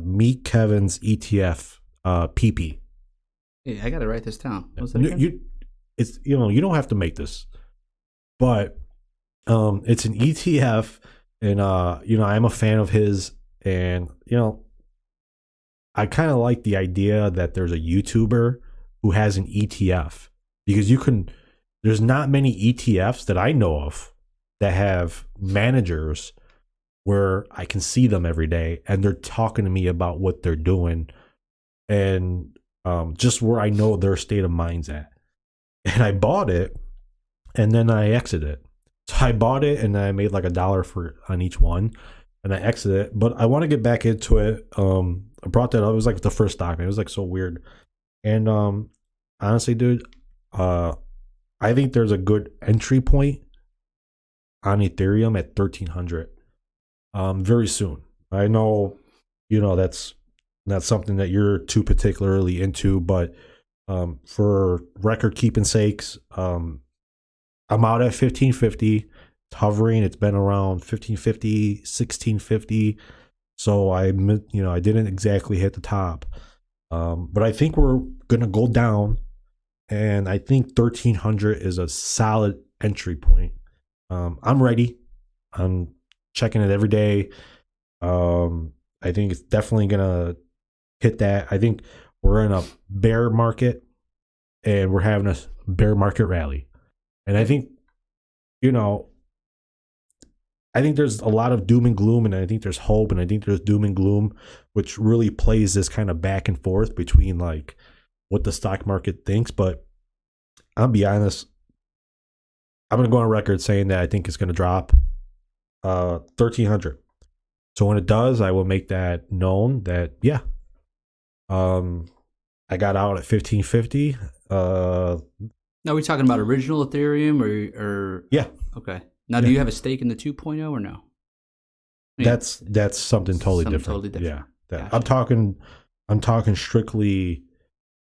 Meet Kevin's ETF PP. Hey, I gotta write this down. What's that again? You don't have to make this, but it's an ETF, and I'm a fan of his, and I kind of like the idea that there's a YouTuber who has an ETF, because there's not many ETFs that I know of that have managers where I can see them every day and they're talking to me about what they're doing, and just where I know their state of mind's at. And I bought it and then I exited. So I bought it and I made like $1 on each one, and I exited it. But I want to get back into it. I brought that up. It was like the first stock, man. It was like so weird. And honestly, dude, I think there's a good entry point on Ethereum at 1,300 very soon. I know, that's not something that you're too particularly into, but for record keeping sakes, I'm out at 1,550. It's hovering. It's been around 1,550, 1,650. So I didn't exactly hit the top, but I think we're gonna go down, and I think 1,300 is a solid entry point. I'm ready. I'm checking it every day. I think it's definitely gonna hit that. I think we're in a bear market, and we're having a bear market rally, and I think I think there's a lot of doom and gloom, and I think there's hope, and I think there's doom and gloom, which really plays this kind of back and forth between like what the stock market thinks. But I'll be honest, I'm going to go on record saying that I think it's going to drop 1,300. So when it does, I will make that known that, yeah, I got out at 1,550. Now, are we talking about original Ethereum or yeah. Okay. Now, do you have a stake in the 2.0 or no? Yeah. That's something totally different. Totally different. Yeah. Gotcha. I'm talking strictly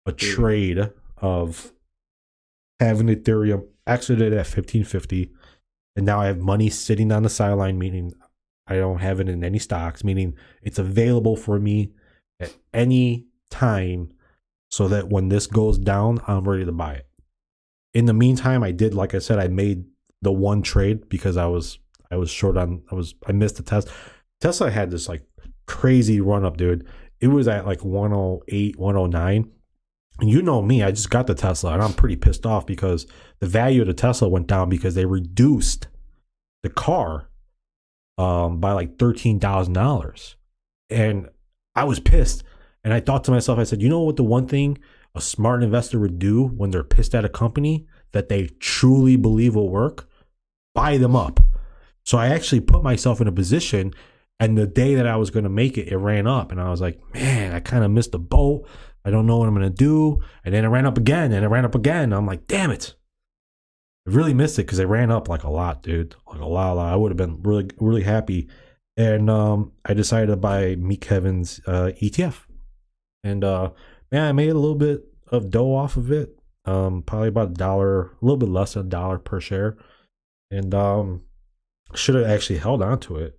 a trade of having Ethereum exited at 1,550, and now I have money sitting on the sideline, meaning I don't have it in any stocks, meaning it's available for me at any time, so that when this goes down, I'm ready to buy it. In the meantime, like I said, I made the one trade because I was short on, I missed the Tesla. Tesla had this like crazy run up, dude. It was at like 108, 109. And you know me, I just got the Tesla, and I'm pretty pissed off because the value of the Tesla went down because they reduced the car by like $13,000. And I was pissed. And I thought to myself, I said, you know what, the one thing a smart investor would do when they're pissed at a company that they truly believe will work? Buy them up. So I actually put myself in a position, and the day that I was going to make it, it ran up, and I was like, man, I kind of missed the boat. I don't know what I'm going to do. And then it ran up again, and it ran up again. I'm like, damn it. I really missed it because it ran up like a lot, dude. Like a lot. I would have been really, really happy. And I decided to buy Meet Kevin's ETF. And man, I made a little bit of dough off of it. Probably about $1, a little bit less than $1 per share. And should have actually held on to it.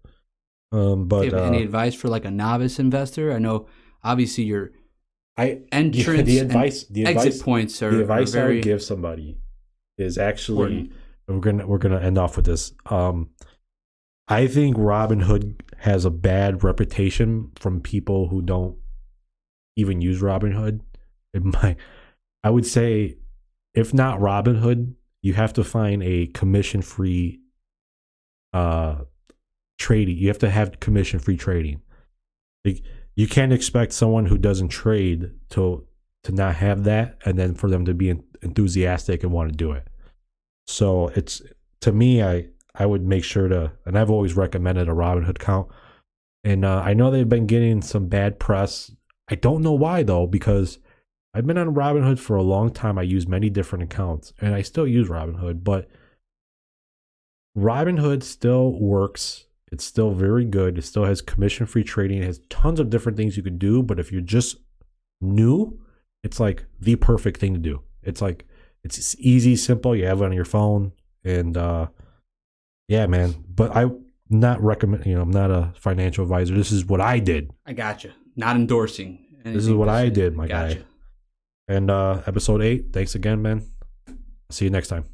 But do you have any advice for like a novice investor? I know obviously your entrance the advice exit points are the advice very I would give somebody is actually important. We're gonna end off with this. I think Robinhood has a bad reputation from people who don't even use Robinhood. I would say, if not Robinhood, you have to find a commission-free trading. You have to have commission-free trading. Like, you can't expect someone who doesn't trade to not have that, and then for them to be enthusiastic and want to do it. So it's, to me, I would make sure to, and I've always recommended a Robinhood account. And I know they've been getting some bad press. I don't know why though, because I've been on Robinhood for a long time. I use many different accounts, and I still use Robinhood, but Robinhood still works. It's still very good. It still has commission-free trading. It has tons of different things you could do, but if you're just new, it's like the perfect thing to do. It's like it's easy, simple. You have it on your phone, and yeah, man. But I not recommend. I'm not a financial advisor. This is what I did. I gotcha. Not endorsing. This is what I did, my gotcha. guy. And episode 8. Thanks again, man. See you next time.